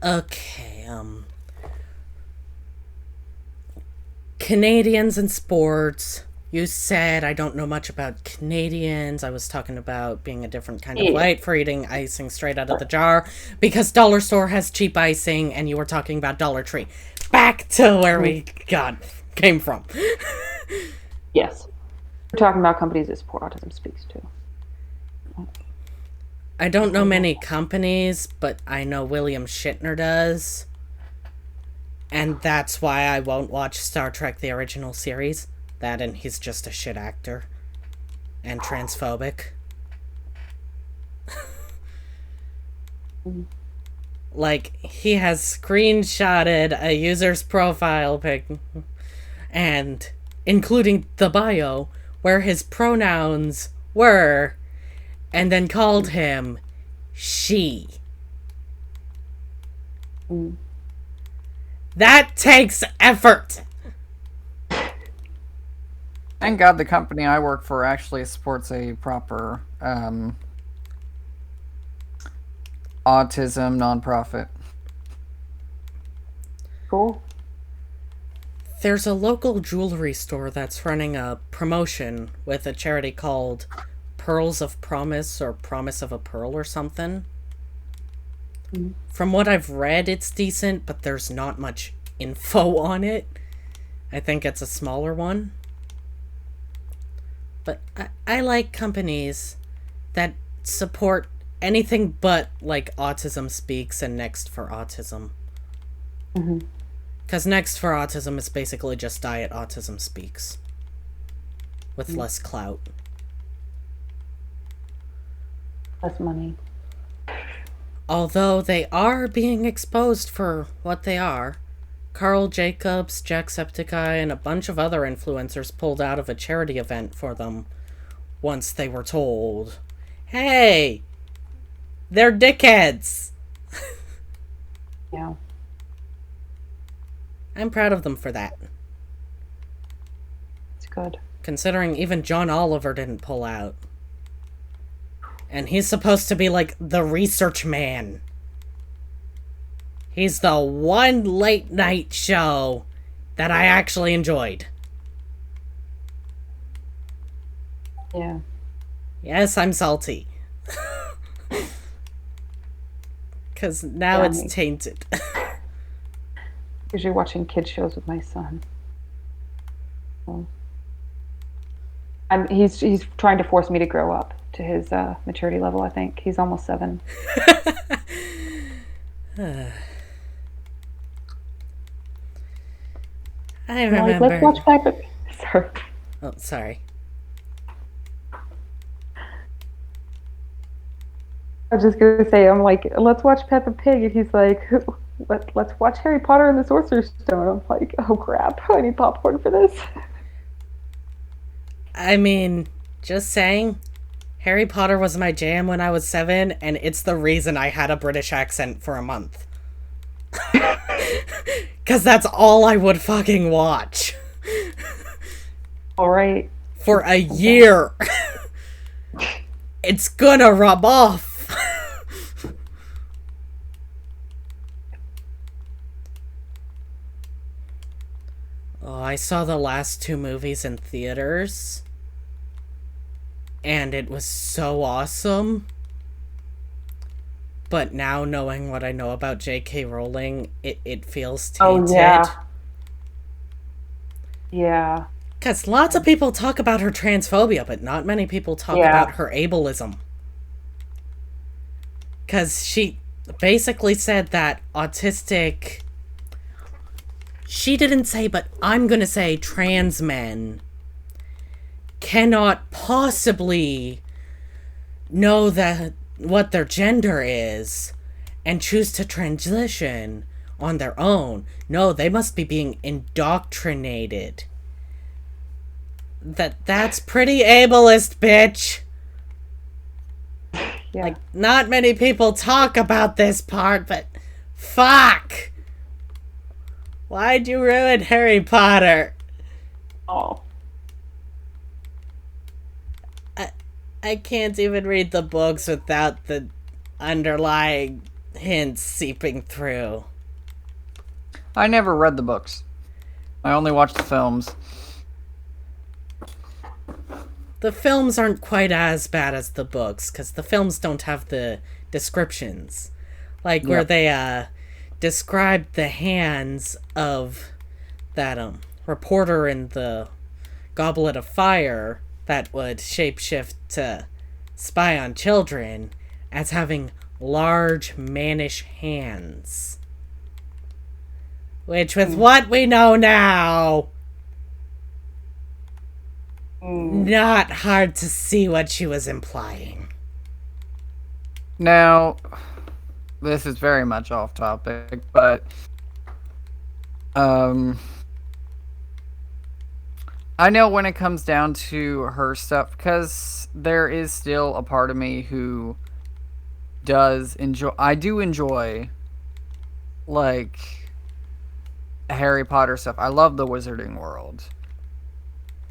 Okay, Canadians in sports. You said I don't know much about Canadians. I was talking about being a different kind of white for eating icing straight out of the jar because Dollar Store has cheap icing, and you were talking about Dollar Tree. Back to where we came from. Yes. We're talking about companies that support Autism Speaks too. I don't know many companies, but I know William Shatner does. And that's why I won't watch Star Trek the original series. That and he's just a shit actor. And transphobic. Like, he has screenshotted a user's profile pic, and including the bio, where his pronouns were, and then called him she. That takes effort. Thank God the company I work for actually supports a proper autism nonprofit. Cool. There's a local jewelry store that's running a promotion with a charity called Pearls of Promise or Promise of a Pearl or something. From what I've read, it's decent, but there's not much info on it. I think it's a smaller one. But I like companies that support anything but, like, Autism Speaks and Next for Autism. Because Next for Autism is basically just Diet Autism Speaks. With less clout. Less money. Although they are being exposed for what they are. Carl Jacobs, Jacksepticeye, and a bunch of other influencers pulled out of a charity event for them once they were told, hey, they're dickheads. Yeah. I'm proud of them for that. It's good. Considering even John Oliver didn't pull out. And he's supposed to be like the research man. He's the one late night show that I actually enjoyed. Yeah. Yes, I'm salty. Because now it's tainted. Usually watching kids shows with my son. Well, he's trying to force me to grow up to his maturity level, I think. He's almost 7. I remember. Like, let's watch Peppa. Sorry. Oh, sorry. I was just gonna say, I'm like, let's watch Peppa Pig, and he's like, let's watch Harry Potter and the Sorcerer's Stone. I'm like, oh crap, I need popcorn for this. I mean, just saying, Harry Potter was my jam when I was 7, and it's the reason I had a British accent for a month. Because that's all I would fucking watch. All right. For a year. It's gonna rub off. Oh, I saw the last 2 movies in theaters. And it was so awesome. But now, knowing what I know about J.K. Rowling, it feels tainted. Oh, yeah. Yeah. Because lots of people talk about her transphobia, but not many people talk about her ableism. Because basically said that autistic. She didn't say, but I'm gonna say trans men cannot possibly know that what their gender is and choose to transition on their own. No, they must be being indoctrinated. That's pretty ableist, bitch. Yeah. Like, not many people talk about this part, but fuck. Why'd you ruin Harry Potter? Oh. I can't even read the books without the underlying hints seeping through. I never read the books. I only watched the films. The films aren't quite as bad as the books, because the films don't have the descriptions. Like, where Yep. they, described the hands of that, reporter in the Goblet of Fire that would shapeshift to spy on children as having large, mannish hands. Which, with what we know now, not hard to see what she was implying. Now, this is very much off topic, but I know when it comes down to her stuff, because there is still a part of me who does enjoy. I do enjoy, like, Harry Potter stuff. I love the Wizarding World.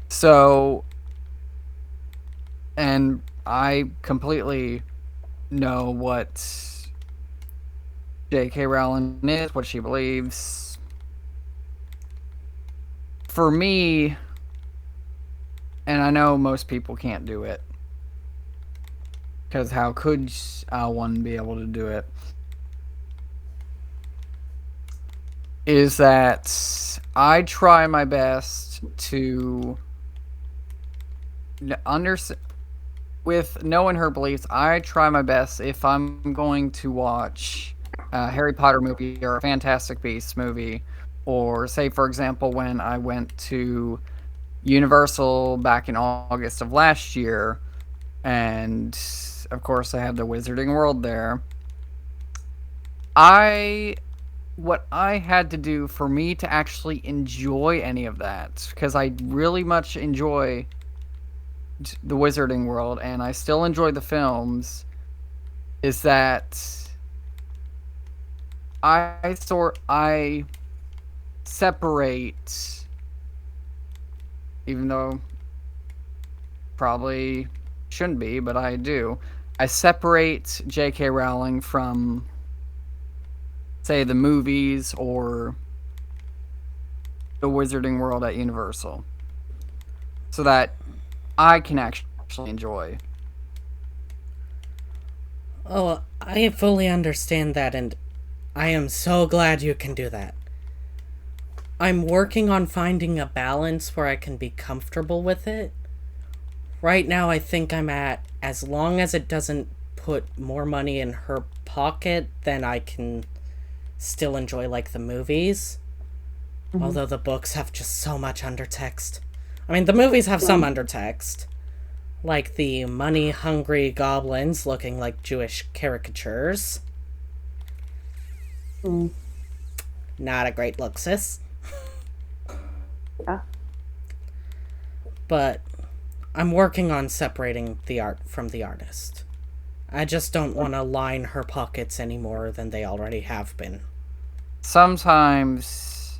So, and I completely know what J.K. Rowling is, what she believes. For me, and I know most people can't do it, because how could one be able to do it? Is that I try my best to understand. With knowing her beliefs, I try my best if I'm going to watch a Harry Potter movie or a Fantastic Beasts movie, or say, for example, when I went to Universal back in August of last year, and of course I have the Wizarding World there. What I had to do for me to actually enjoy any of that, because I really much enjoy the Wizarding World and I still enjoy the films, is that I separate, even though probably shouldn't be, but I do. I separate J.K. Rowling from, say, the movies or the Wizarding World at Universal, so that I can actually enjoy. Oh, I fully understand that, and I am so glad you can do that. I'm working on finding a balance where I can be comfortable with it. Right now, I think I'm at, as long as it doesn't put more money in her pocket, then I can still enjoy, like, the movies. Although the books have just so much undertext. I mean, the movies have some undertext. Like the money-hungry goblins looking like Jewish caricatures. Not a great look, sis. Yeah. But I'm working on separating the art from the artist. I just don't want to line her pockets any more than they already have been. Sometimes,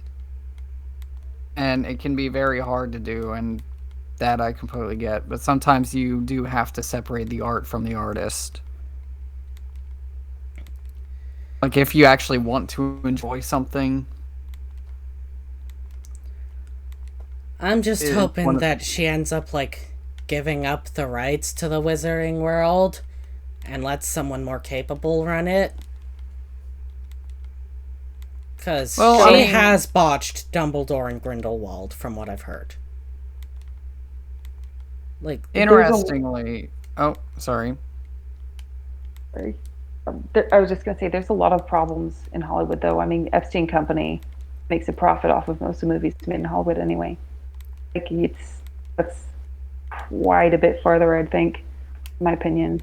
and it can be very hard to do, and that I completely get, but sometimes you do have to separate the art from the artist. Like, if you actually want to enjoy something. I'm just It's hoping that she ends up, like, giving up the rights to the Wizarding World and lets someone more capable run it. Because she has botched Dumbledore and Grindelwald, from what I've heard. Like, Interestingly... Oh, sorry. Sorry. I was just going to say, there's a lot of problems in Hollywood, though. I mean, Epstein Company makes a profit off of most of the movies made in Hollywood anyway. Like, that's quite a bit farther, I think, in my opinion.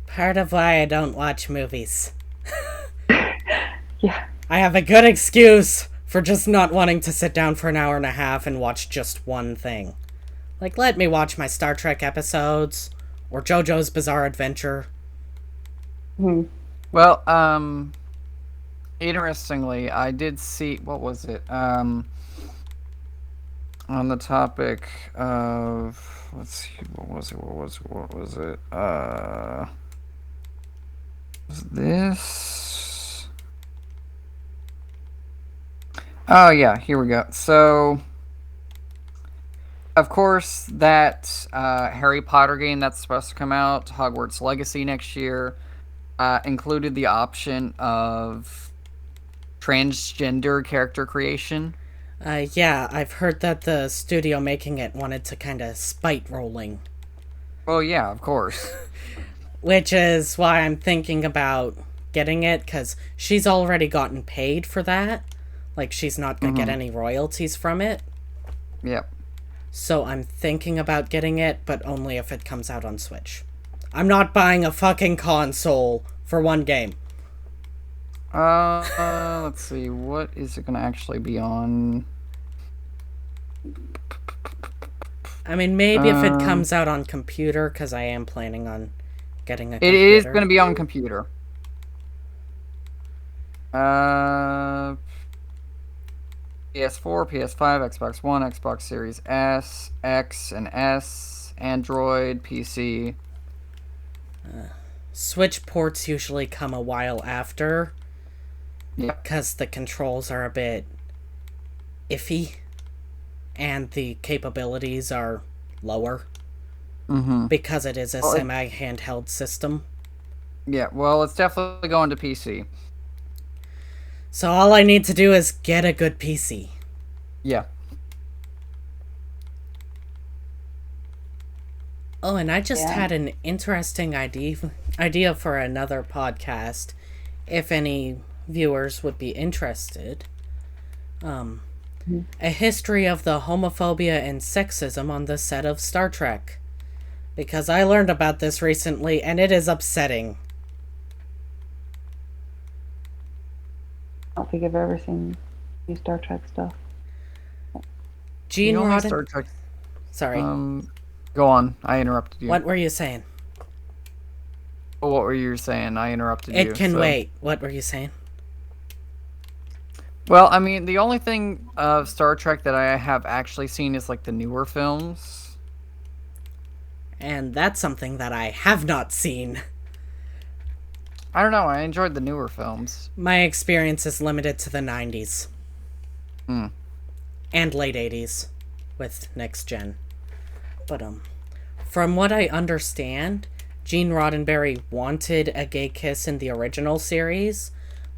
Part of why I don't watch movies. Yeah. I have a good excuse for just not wanting to sit down for an hour and a half and watch just one thing. Like, let me watch my Star Trek episodes, or JoJo's Bizarre Adventure. Hmm. Well, interestingly, I did see, what was it? On the topic of, let's see, what was it? Was this? Oh yeah, here we go. So, of course, that Harry Potter game that's supposed to come out, Hogwarts Legacy next year, included the option of transgender character creation. Yeah, I've heard that the studio making it wanted to kind of spite rolling. Well, yeah, of course. Which is why I'm thinking about getting it, because she's already gotten paid for that. Like, she's not going to get any royalties from it. Yep. So I'm thinking about getting it, but only if it comes out on Switch. I'm not buying a fucking console for one game. Let's see. What is it going to actually be on? I mean, maybe if it comes out on computer, because I am planning on getting a computer. It is going to be on computer. PS4, PS5, Xbox One, Xbox Series S, X, and S, Android, PC. Switch ports usually come a while after. Yep. Because the controls are a bit iffy. And the capabilities are lower. Mm-hmm. Because it is a semi-handheld system. Yeah, well, it's definitely going to PC. So all I need to do is get a good PC. Yeah. Oh, and I just had an interesting idea for another podcast, if any viewers would be interested. A history of the homophobia and sexism on the set of Star Trek. Because I learned about this recently, and it is upsetting. I don't think I've ever seen any Star Trek stuff. Gene Roddenberry. Star Trek. Sorry. Go on. I interrupted you. What were you saying? Oh, what were you saying? I interrupted you. It can wait. What were you saying? Well, I mean, the only thing of Star Trek that I have actually seen is, like, the newer films. And that's something that I have not seen. I don't know. I enjoyed the newer films. My experience is limited to the 90s. Hmm. And late 80s with Next Gen. But, from what I understand, Gene Roddenberry wanted a gay kiss in the original series,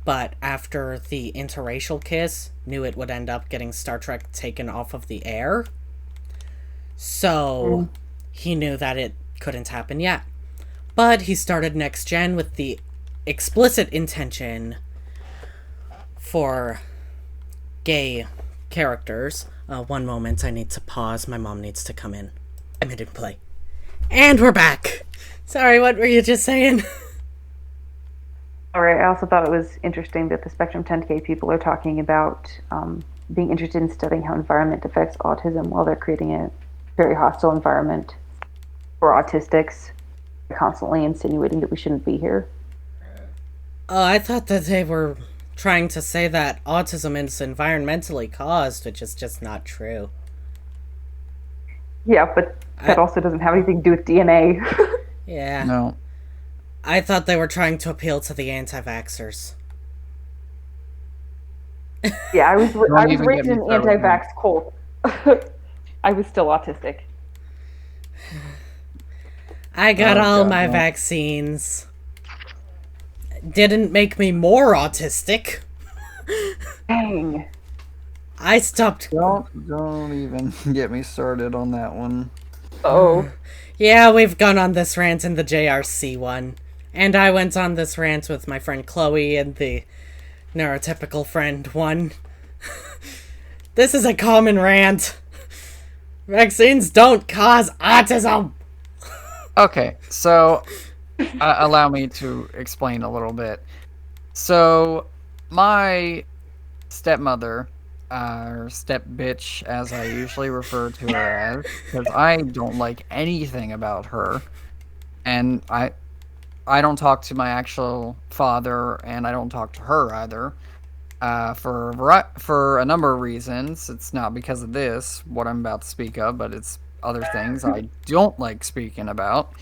but after the interracial kiss, knew it would end up getting Star Trek taken off of the air. So, he knew that it couldn't happen yet. But he started Next Gen with the explicit intention for gay characters. One moment, I need to pause. My mom needs to come in. I'm hitting play. And we're back! Sorry, what were you just saying? Alright, I also thought it was interesting that the Spectrum 10K people are talking about being interested in studying how environment affects autism while they're creating a very hostile environment for autistics, constantly insinuating that we shouldn't be here. Oh, I thought that they were trying to say that autism is environmentally caused, which is just not true. Yeah, but that also doesn't have anything to do with DNA. Yeah. No. I thought they were trying to appeal to the anti-vaxxers. Yeah, I was even raised get in me an started. anti-vax cult. I was still autistic. I got all God, my no. vaccines. Didn't make me more autistic. Dang. I stopped. Don't even get me started on that one. Oh. Yeah, we've gone on this rant in the JRC one. And I went on this rant with my friend Chloe and the neurotypical friend one. This is a common rant. Vaccines don't cause autism. Okay, so allow me to explain a little bit. So, my stepmother, or step bitch, as I usually refer to her as, because I don't like anything about her, and I don't talk to my actual father, and I don't talk to her either. For a number of reasons. It's not because of this, what I'm about to speak of, but it's other things I don't like speaking about.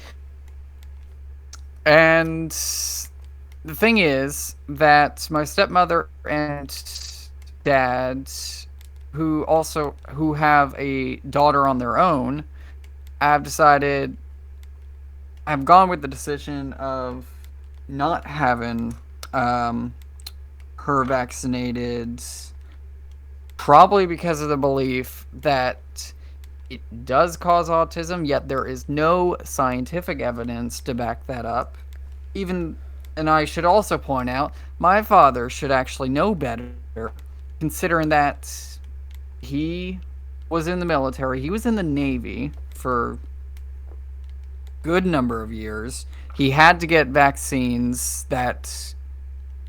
And the thing is that my stepmother and dad, who have a daughter on their own, I've gone with the decision of not having her vaccinated, probably because of the belief that it does cause autism, yet there is no scientific evidence to back that up. And I should also point out, my father should actually know better, considering that he was in the military. He was in the Navy for a good number of years. He had to get vaccines that,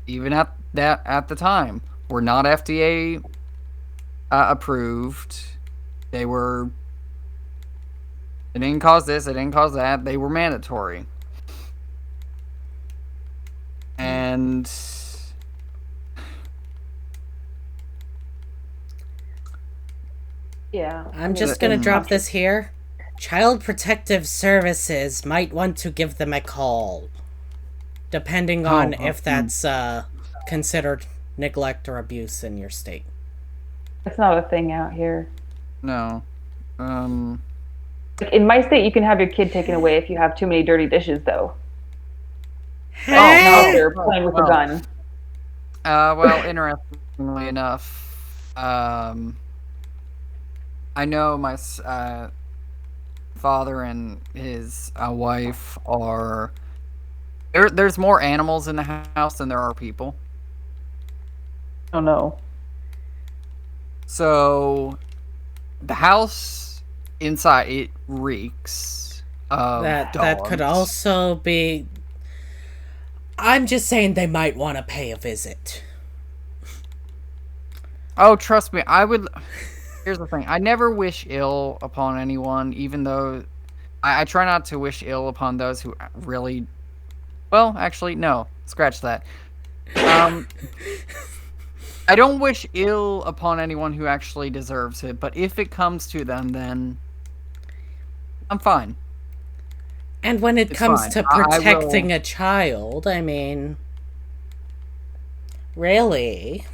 even at the time, were not FDA approved. They didn't cause this, they didn't cause that. They were mandatory. And Yeah. I'm just gonna drop this here. Child Protective Services might want to give them a call, depending on if that's considered neglect or abuse in your state. That's not a thing out here. no. Like, in my state, you can have your kid taken away if you have too many dirty dishes, though. Not if they're playing with a gun. Well, interestingly enough, I know my father and his wife are... There's more animals in the house than there are people. Oh, no. So, the house inside, it reeks of That dogs. could also be. I'm just saying they might want to pay a visit. Oh, trust me, I would... Here's the thing. I never wish ill upon anyone, even though... I try not to wish ill upon those who really... Well, actually, no. Scratch that. I don't wish ill upon anyone who actually deserves it, but if it comes to them, then I'm fine. And when it comes fine. to protecting a child, I mean... Really?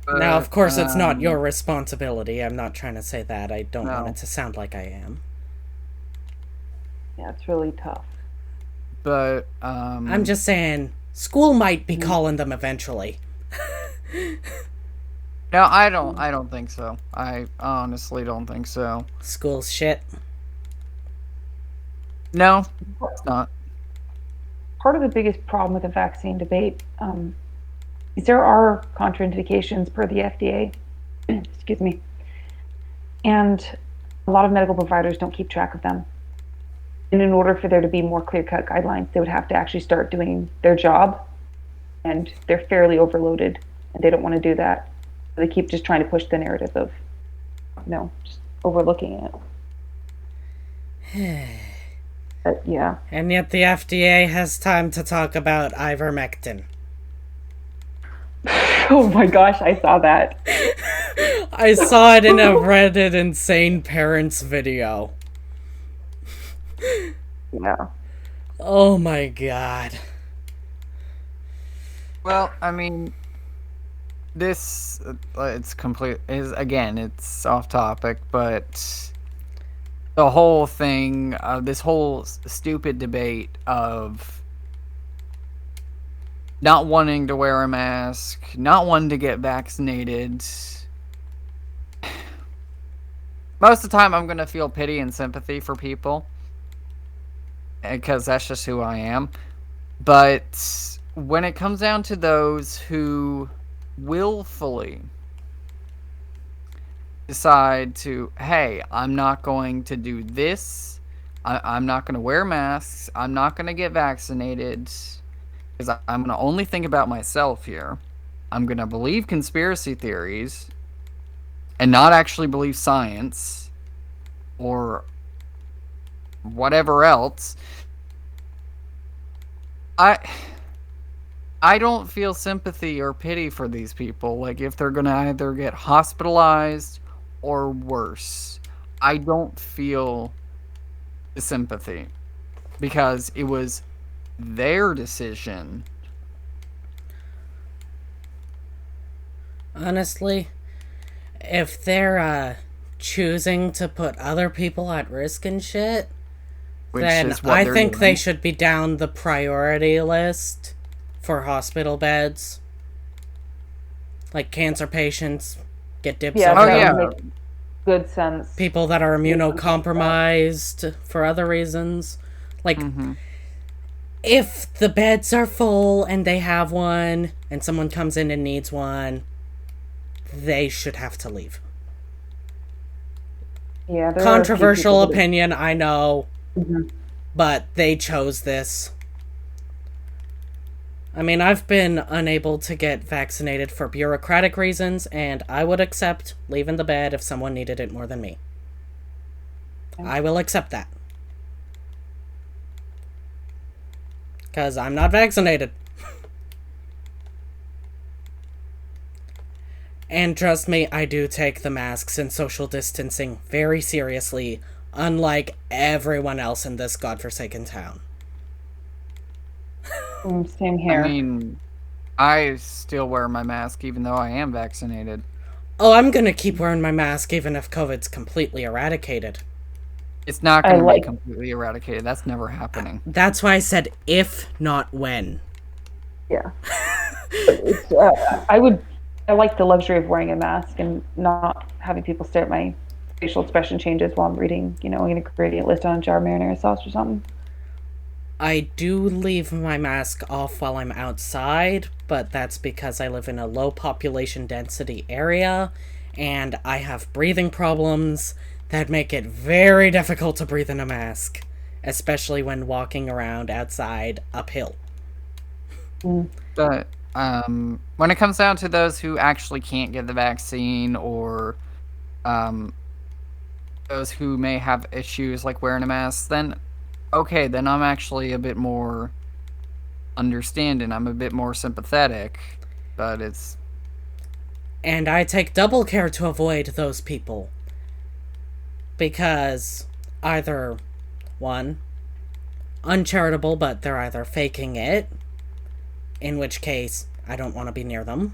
Now, of course, it's not your responsibility. I'm not trying to say that. I don't want it to sound like I am. Yeah, it's really tough. But, I'm just saying, school might be calling them eventually. No, I don't think so. I honestly don't think so. School's shit. No, it's not. Part of the biggest problem with the vaccine debate is there are contraindications per the FDA. Excuse me. And a lot of medical providers don't keep track of them. And in order for there to be more clear-cut guidelines, they would have to actually start doing their job. And they're fairly overloaded, and they don't want to do that. They keep just trying to push the narrative of, just overlooking it. But yeah. And yet the FDA has time to talk about ivermectin. Oh my gosh, I saw that. I saw it in a Reddit Insane Parents video. Yeah. Oh my god. Well, I mean, this it's off topic, but the whole thing, this whole stupid debate of not wanting to wear a mask, not wanting to get vaccinated. Most of the time, I'm gonna feel pity and sympathy for people because that's just who I am. But when it comes down to those who willfully decide to, hey, I'm not going to do this, I'm not going to wear masks, I'm not going to get vaccinated, because I'm going to only think about myself here. I'm going to believe conspiracy theories and not actually believe science or whatever else. I don't feel sympathy or pity for these people. Like, if they're going to either get hospitalized or worse, I don't feel the sympathy because it was their decision. Honestly, if they're choosing to put other people at risk and shit, Which then is what I they're think doing. they should be down the priority list for hospital beds. Like cancer patients get dibs Yeah, over that yeah. would make good sense. people that are immunocompromised for other reasons. Like, if the beds are full and they have one and someone comes in and needs one, they should have to leave. Yeah, there are a few Controversial people that- opinion, I know, Mhm. but they chose this. I mean, I've been unable to get vaccinated for bureaucratic reasons, and I would accept leaving the bed if someone needed it more than me. I will accept that. Because I'm not vaccinated. And trust me, I do take the masks and social distancing very seriously, unlike everyone else in this godforsaken town. Same I here. mean, I still wear my mask even though I am vaccinated. Oh, I'm gonna keep wearing my mask even if COVID's completely eradicated. It's not I going to like- be completely eradicated. That's never happening. That's why I said if, not when. Yeah. It's, I like the luxury of wearing a mask and not having people stare at my facial expression changes while I'm reading, an ingredient list on a jar of marinara sauce or something. I do leave my mask off while I'm outside, but that's because I live in a low population density area, and I have breathing problems that make it very difficult to breathe in a mask, especially when walking around outside uphill. But when it comes down to those who actually can't get the vaccine or those who may have issues like wearing a mask, then okay, then I'm actually a bit more understanding. I'm a bit more sympathetic, but it's... And I take double care to avoid those people. Because either, one, uncharitable, but they're either faking it, in which case I don't want to be near them,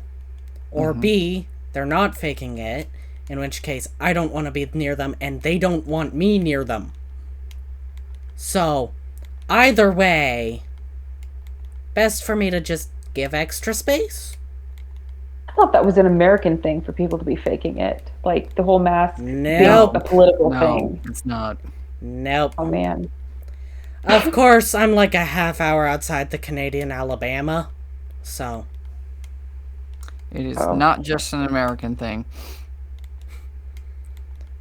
or B, they're not faking it, in which case I don't want to be near them and they don't want me near them. So, either way, best for me to just give extra space. I thought that was an American thing for people to be faking it. Like the whole mask being Nope. a political No, thing. it's not. Nope. Oh man. Of course, I'm like a half hour outside the Canadian Alabama, so... It is Oh. not just an American thing.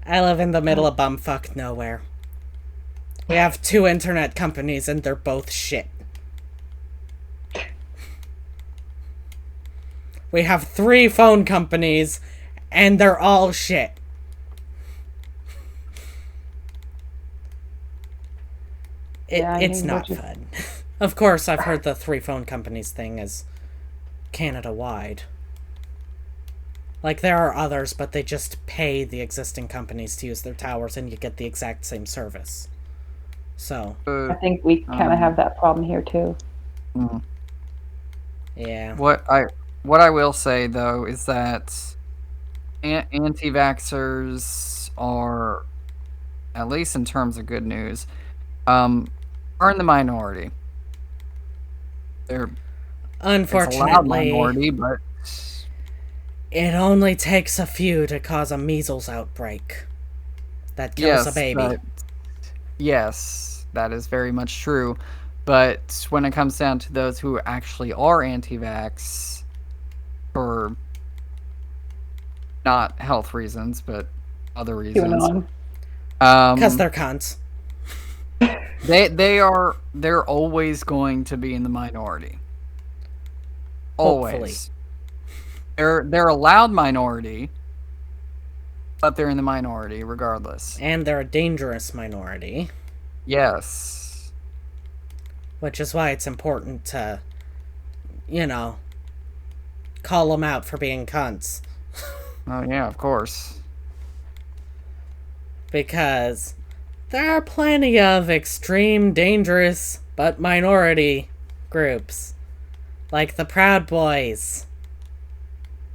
I live in the middle of bumfuck nowhere. We have 2 internet companies and they're both shit. We have 3 phone companies and they're all shit. It's not fun. Of course, I've heard the 3 phone companies thing is Canada-wide. Like, there are others, but they just pay the existing companies to use their towers and you get the exact same service. So, I think we kind of have that problem here too. yeah. What I will say though is that anti-vaxxers are, at least in terms of good news, are in the minority. It's a loud Unfortunately, minority, but it only takes a few to cause a measles outbreak that kills a baby. Yes, that is very much true. But when it comes down to those who actually are anti-vax for not health reasons, but other reasons, QAnon. Because they're cunts. they're always going to be in the minority. Always. Hopefully. They're a loud minority, but they're in the minority regardless. And they're a dangerous minority. Yes. Which is why it's important to, call them out for being cunts. Oh, yeah, of course. Because there are plenty of extreme, dangerous, but minority groups. Like the Proud Boys.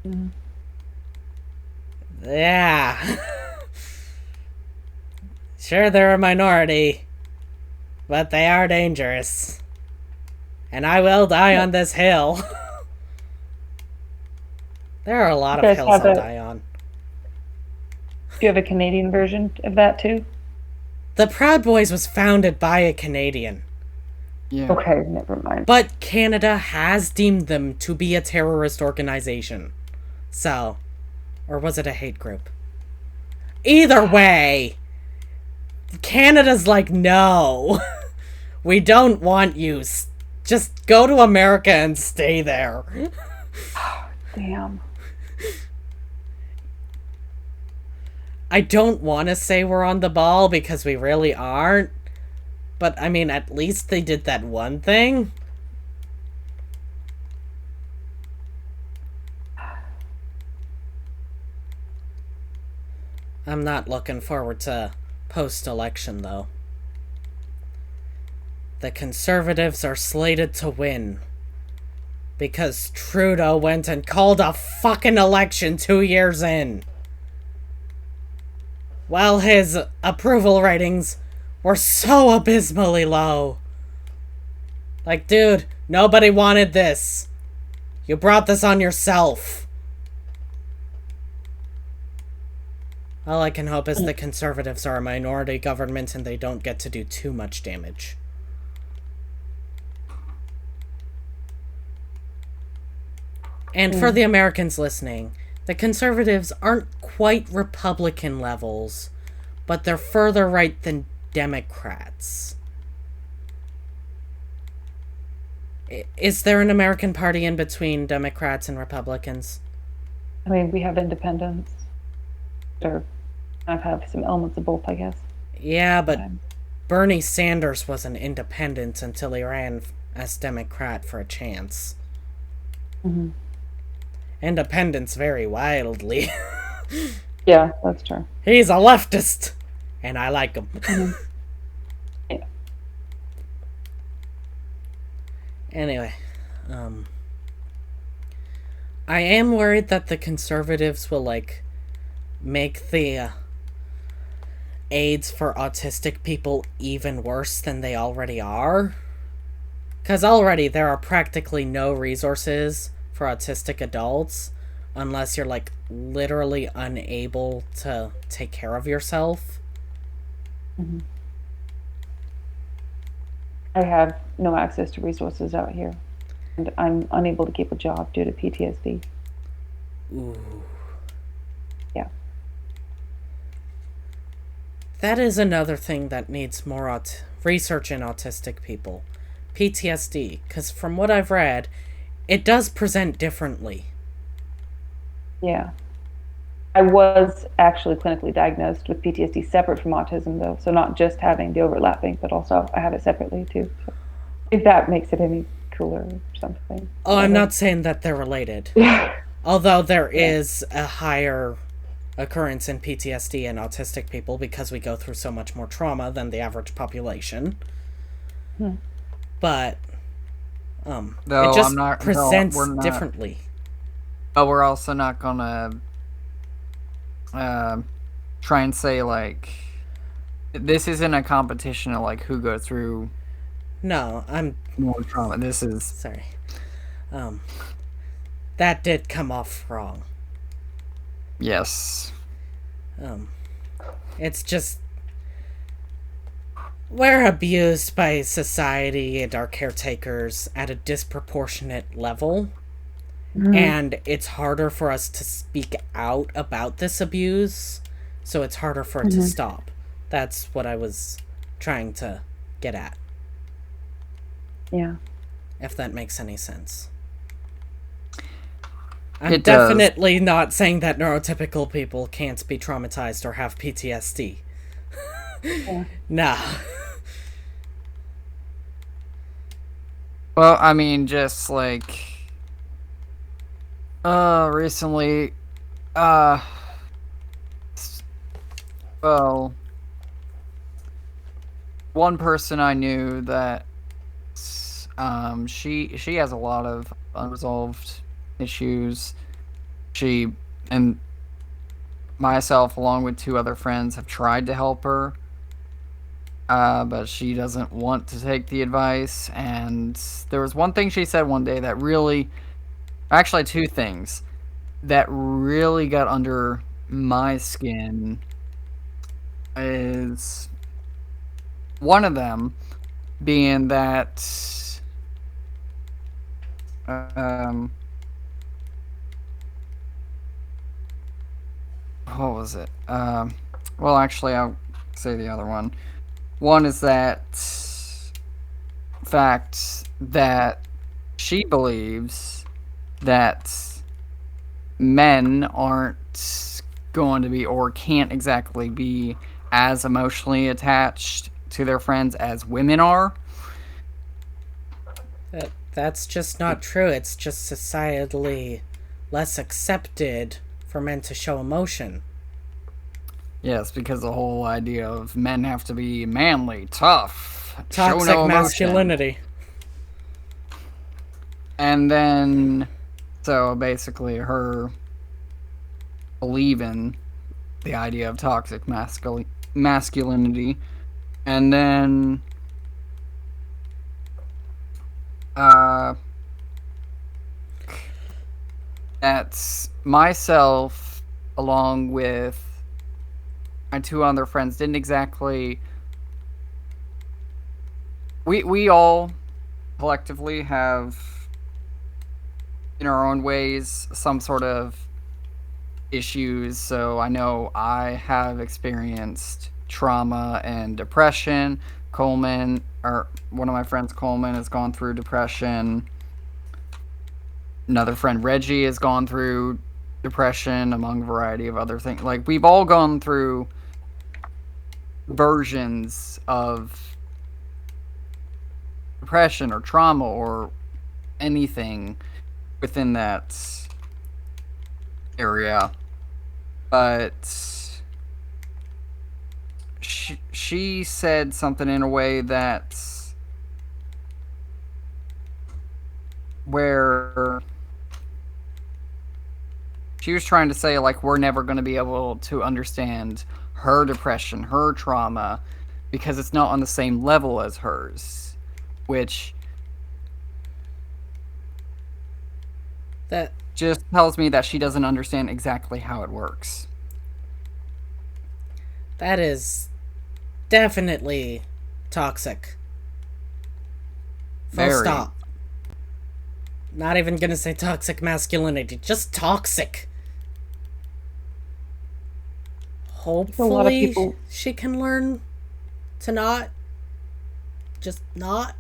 Mm. Yeah. Sure, they're a minority, but they are dangerous. And I will die on this hill. There are a lot of guys hills have I'll a- die on. Do you have a Canadian version of that too? The Proud Boys was founded by a Canadian, Yeah. Okay, never mind. but Canada has deemed them to be a terrorist organization. So, or was it a hate group? Either way, Canada's like, no, we don't want you. Just go to America and stay there. Damn. I don't want to say we're on the ball because we really aren't. But, I mean, at least they did that one thing. I'm not looking forward to post-election, though. The Conservatives are slated to win. Because Trudeau went and called a fucking election 2 years in. While his approval ratings were so abysmally low. Like, dude, nobody wanted this. You brought this on yourself. All I can hope is the Conservatives are a minority government and they don't get to do too much damage. And for the Americans listening, the Conservatives aren't quite Republican levels, but they're further right than Democrats. Is there an American Party in between Democrats and Republicans? I mean, we have independents. Or I have some elements of both, I guess. Yeah, but Bernie Sanders was an independent until he ran as Democrat for a chance. Mm-hmm. Independents vary wildly. Yeah, that's true. He's a leftist, and I like him. Mm-hmm. Yeah. Anyway, I am worried that the Conservatives will, make the AIDS for autistic people even worse than they already are. Because already there are practically no resources for autistic adults unless you're, literally unable to take care of yourself. Mm-hmm. I have no access to resources out here, and I'm unable to keep a job due to PTSD. Ooh. Yeah. That is another thing that needs more research in autistic people. PTSD, because from what I've read, it does present differently. Yeah. I was actually clinically diagnosed with PTSD separate from autism, though, so not just having the overlapping, but also I have it separately, too. So if that makes it any cooler or something. Oh, I'm not saying that they're related. Although there is a higher occurrence in PTSD in autistic people because we go through so much more trauma than the average population. But Though it just I'm not, presents we're not, differently. But we're also not gonna try and say this isn't a competition of who goes through No, I'm more trauma. This is sorry. That did come off wrong. yes. It's just we're abused by society and our caretakers at a disproportionate level. Mhm. And it's harder for us to speak out about this abuse, so it's harder for it to Mhm. stop. That's what I was trying to get at, Yeah. if that makes any sense. I'm It does. definitely not saying that neurotypical people can't be traumatized or have PTSD. Yeah. Nah. Well, I mean, just like recently, uh, well, one person I knew that she has a lot of unresolved issues. She and myself, along with two other friends, have tried to help her, but she doesn't want to take the advice. And there was one thing she said one day that really, actually, two things that really got under my skin. Is one of them being that um what was it? Well, actually, I'll say the other one. One is that fact that she believes that men aren't going to be or can't exactly be as emotionally attached to their friends as women are. That's just not true. It's just societally less accepted for men to show emotion. Yes, because the whole idea of men have to be manly, tough, show Toxic no emotion. masculinity. And then, so basically, her believing the idea of toxic masculinity. And then, uh, that's myself, along with my two other friends, didn't exactly. We all collectively have, in our own ways, some sort of issues. So I know I have experienced trauma and depression. Coleman, or one of my friends, Coleman, has gone through depression. Another friend, Reggie, has gone through depression, among a variety of other things. Like, we've all gone through versions of depression or trauma or anything within that area. But she said something in a way that where she was trying to say, like, we're never going to be able to understand her depression, her trauma, because it's not on the same level as hers, which That just tells me that she doesn't understand exactly how it works. that is definitely toxic. Full Very. stop. Not even gonna say toxic masculinity, just toxic. A lot of Hopefully, people. she can learn to not. Just not.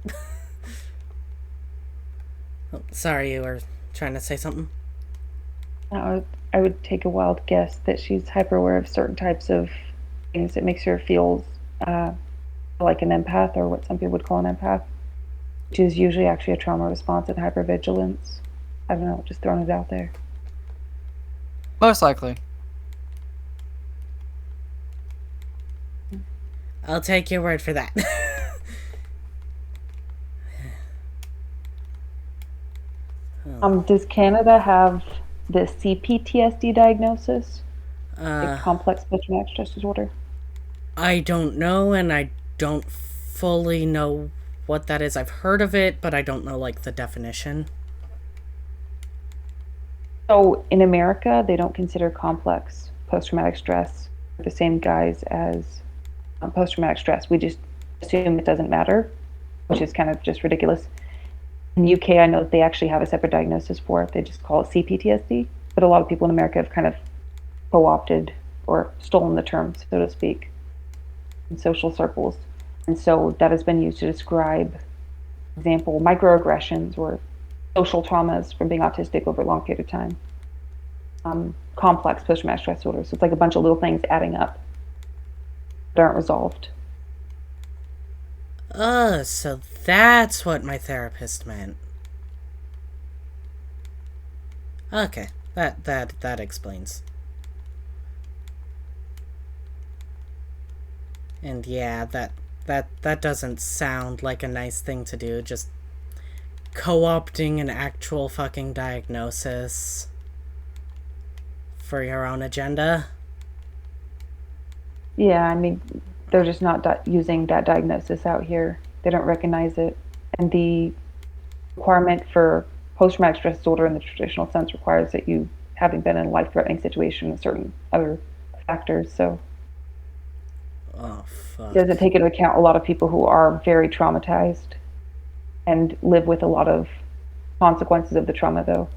Oh, sorry, you were trying to say something. I would take a wild guess that she's hyper aware of certain types of things that makes her feel uh, like an empath, or what some people would call an empath, which is usually actually a trauma response and hypervigilance. I don't know, just throwing it out there. Most likely. I'll take your word for that. Does Canada have the CPTSD diagnosis, a complex post-traumatic stress disorder? I don't know, and I don't fully know what that is. I've heard of it, but I don't know, like, the definition. So in America, they don't consider complex post-traumatic stress the same guise as post-traumatic stress. We just assume it doesn't matter, which is kind of just ridiculous. In the UK, I know that they actually have a separate diagnosis for it. They just call it CPTSD. But a lot of people in America have kind of co-opted or stolen the term, so to speak, in social circles. And so that has been used to describe, for example, microaggressions or social traumas from being autistic over a long period of time. Complex post-traumatic stress disorder. So it's like a bunch of little things adding up that aren't resolved. Oh, so that's what my therapist meant. Okay, that explains. And yeah, that doesn't sound like a nice thing to do, just co-opting an actual fucking diagnosis for your own agenda. Yeah, I mean, they're just not using that diagnosis out here. They don't recognize it. And the requirement for post-traumatic stress disorder in the traditional sense requires that you having been in a life-threatening situation and certain other factors. So Oh, fuck. it doesn't take into account a lot of people who are very traumatized and live with a lot of consequences of the trauma, though.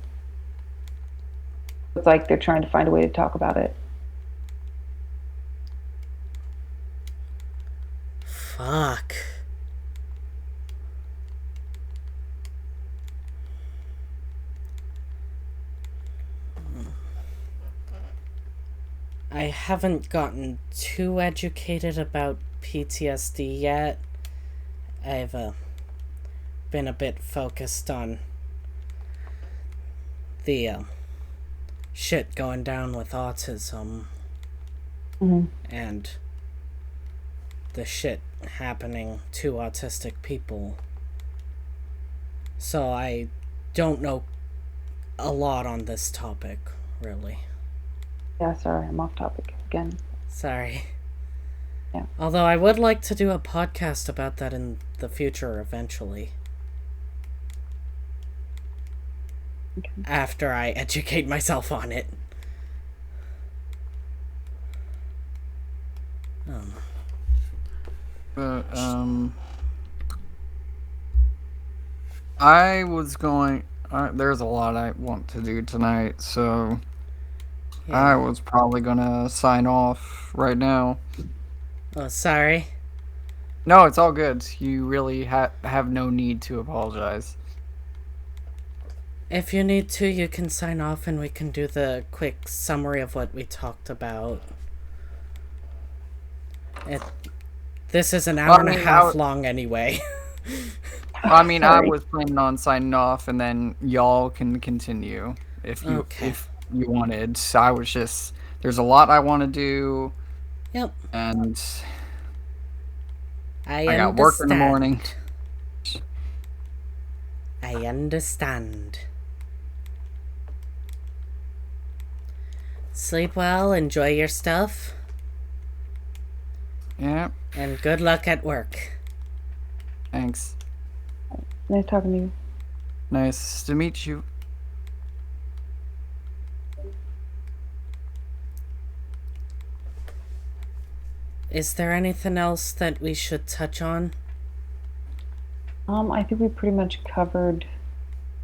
It's like they're trying to find a way to talk about it. Fuck. I haven't gotten too educated about PTSD yet. I've been a bit focused on the shit going down with autism and the shit happening to autistic people. So I don't know a lot on this topic, really. Yeah, sorry, I'm off topic again. Sorry. Yeah. Although I would like to do a podcast about that in the future eventually. Okay. After I educate myself on it. But, I was going. There's a lot I want to do tonight, so Yeah. I was probably gonna sign off right now. Oh, sorry. No, it's all good. You really have no need to apologize. If you need to, you can sign off and we can do the quick summary of what we talked about. This is an hour and a half long anyway. I mean, I Sorry. was planning on signing off, and then y'all can continue if you Okay. if you wanted. So I was just there's a lot I want to do, Yep. and I got work in the morning. I understand. Sleep well, enjoy your stuff, Yeah, and good luck at work. thanks. Nice talking to you. Nice to meet you. Is there anything else that we should touch on? I think we pretty much covered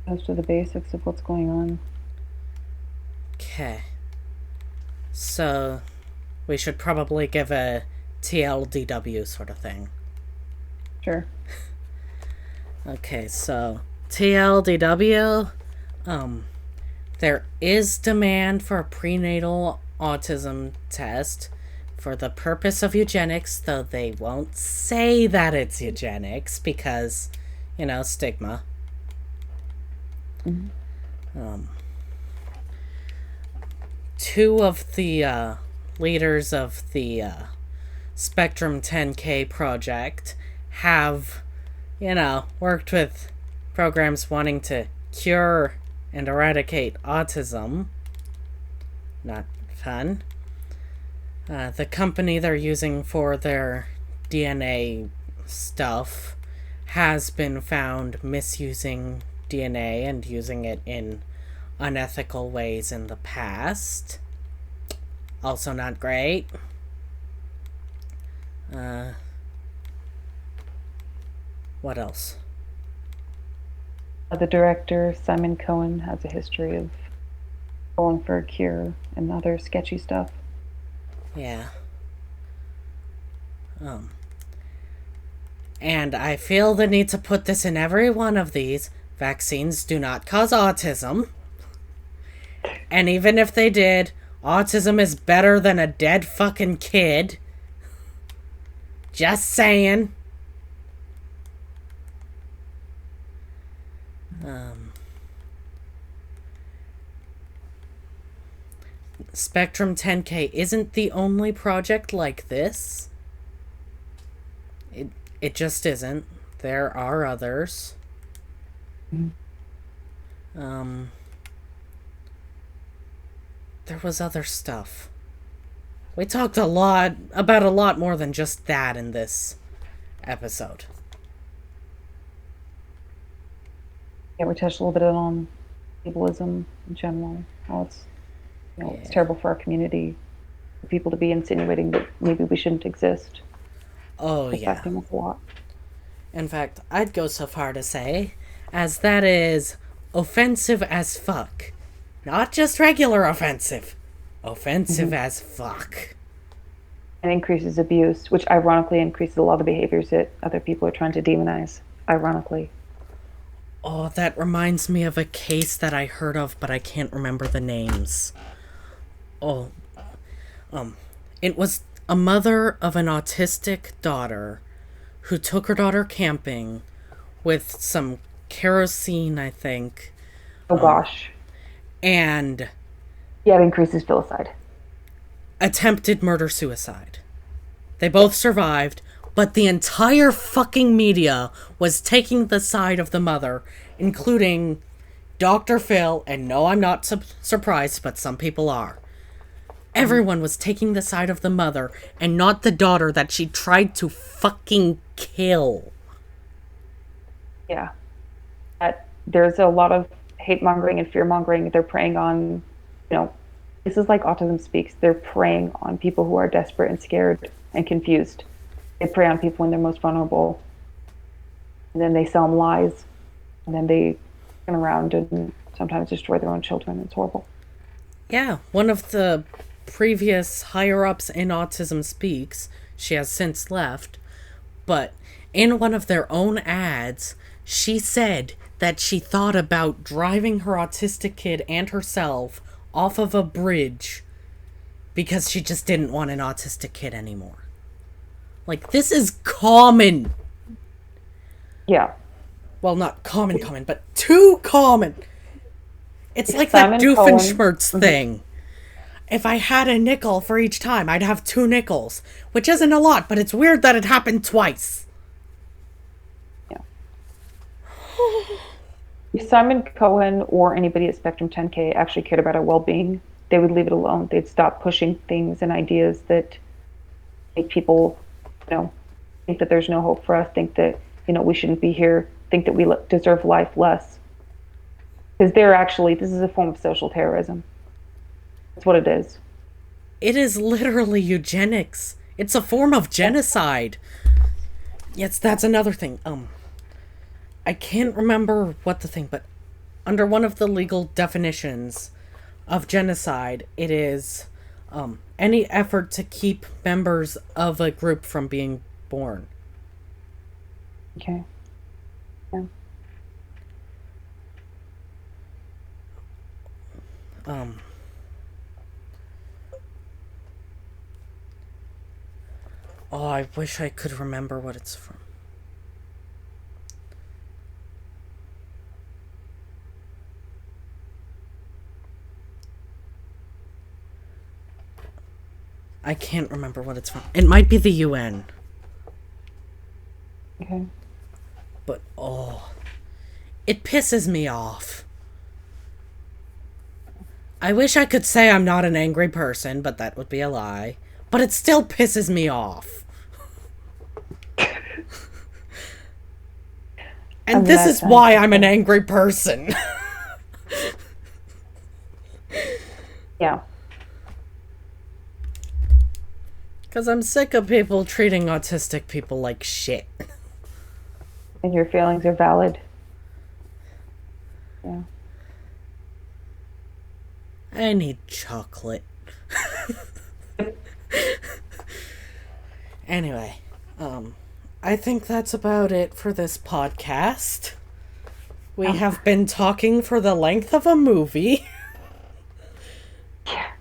most of the basics of what's going on. Okay. So, we should probably give a TLDW sort of thing. Sure. Okay, so TLDW, there is demand for a prenatal autism test for the purpose of eugenics, though they won't say that it's eugenics because, stigma. Two of the leaders of the Spectrum 10K project have, worked with programs wanting to cure and eradicate autism. Not fun. The company they're using for their DNA stuff has been found misusing DNA and using it in unethical ways in the past. Also not great. What else? The director, Simon Cohen, has a history of calling for a cure and other sketchy stuff. Yeah. And I feel the need to put this in every one of these. Vaccines do not cause autism. And even if they did, autism is better than a dead fucking kid. Just saying. Spectrum 10K isn't the only project like this. It just isn't. There are others. There was other stuff. We talked about a lot more than just that in this episode. Yeah, we touched a little bit on ableism in general. How it's, it's terrible for our community, for people to be insinuating that maybe we shouldn't exist. Oh, It's yeah. affecting us a lot. In fact, I'd go so far to say, as that is offensive as fuck. Not just regular offensive. Offensive as fuck. And increases abuse, which ironically increases a lot of behaviors that other people are trying to demonize. Ironically. Oh, that reminds me of a case that I heard of, but I can't remember the names. It was a mother of an autistic daughter who took her daughter camping with some kerosene, I think. Oh gosh. And Yeah, it increases filicide. attempted murder-suicide. They both survived, but the entire fucking media was taking the side of the mother, including Dr. Phil, and no, I'm not surprised, but some people are. Everyone was taking the side of the mother, and not the daughter that she tried to fucking kill. Yeah. There's a lot of hate mongering and fear mongering. They're preying on, this is like Autism Speaks. They're preying on people who are desperate and scared and confused. They prey on people when they're most vulnerable. And then they sell them lies. And then they turn around and sometimes destroy their own children. It's horrible. Yeah, one of the previous higher-ups in Autism Speaks, she has since left, but in one of their own ads, she said that she thought about driving her autistic kid and herself off of a bridge because she just didn't want an autistic kid anymore. Like, this is common. Yeah. Well, not common, but too common. It's like that Doofenshmirtz thing. If I had a nickel for each time, I'd have 2 nickels, which isn't a lot, but it's weird that it happened twice. Yeah. If Simon Cohen or anybody at Spectrum 10K actually cared about our well-being, they would leave it alone. They'd stop pushing things and ideas that make people, think that there's no hope for us, think that, we shouldn't be here, think that we deserve life less. Because this is a form of social terrorism. That's what it is. It is literally eugenics. It's a form of genocide. Yes, that's another thing. I can't remember what the thing, but under one of the legal definitions of genocide, it is any effort to keep members of a group from being born. Okay. Yeah. Oh, I wish I could remember what it's from. I can't remember what it's from. It might be the UN. Okay. But, it pisses me off. I wish I could say I'm not an angry person, but that would be a lie. But it still pisses me off. And this is why I'm an angry person. Yeah. Because I'm sick of people treating autistic people like shit. And your feelings are valid. Yeah. I need chocolate. Anyway, I think that's about it for this podcast. We have been talking for the length of a movie. Yeah.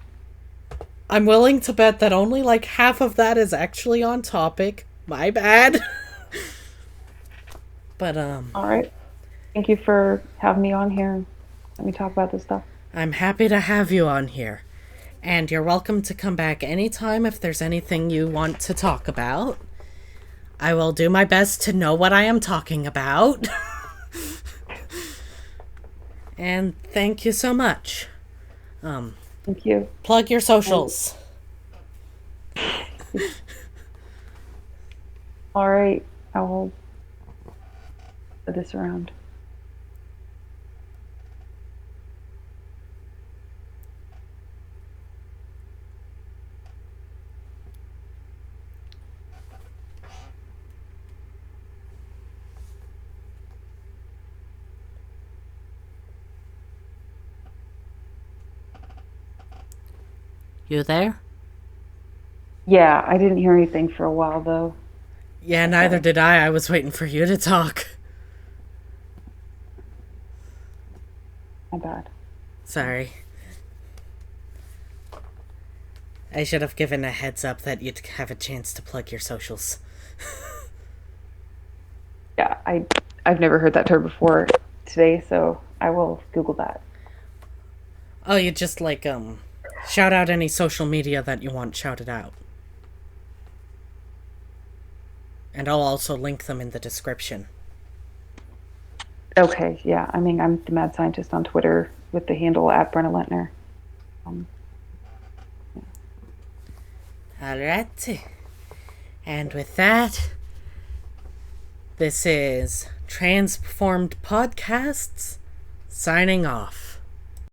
I'm willing to bet that only like half of that is actually on topic. My bad. But, All right. Thank you for having me on here. Let me talk about this stuff. I'm happy to have you on here. And you're welcome to come back anytime if there's anything you want to talk about. I will do my best to know what I am talking about. And thank you so much. Thank you. Plug your socials. All right. I will put this around. You there? Yeah, I didn't hear anything for a while though. Yeah, neither did I. I was waiting for you to talk. My bad. Sorry. I should have given a heads up that you'd have a chance to plug your socials. Yeah, I've never heard that term before today, so I will Google that. Oh, you just like, shout out any social media that you want shouted out. And I'll also link them in the description. Okay, yeah. I mean, I'm the mad scientist on Twitter with the handle @Brenna Lentner. Alright. And with that, this is Transformed Podcasts signing off.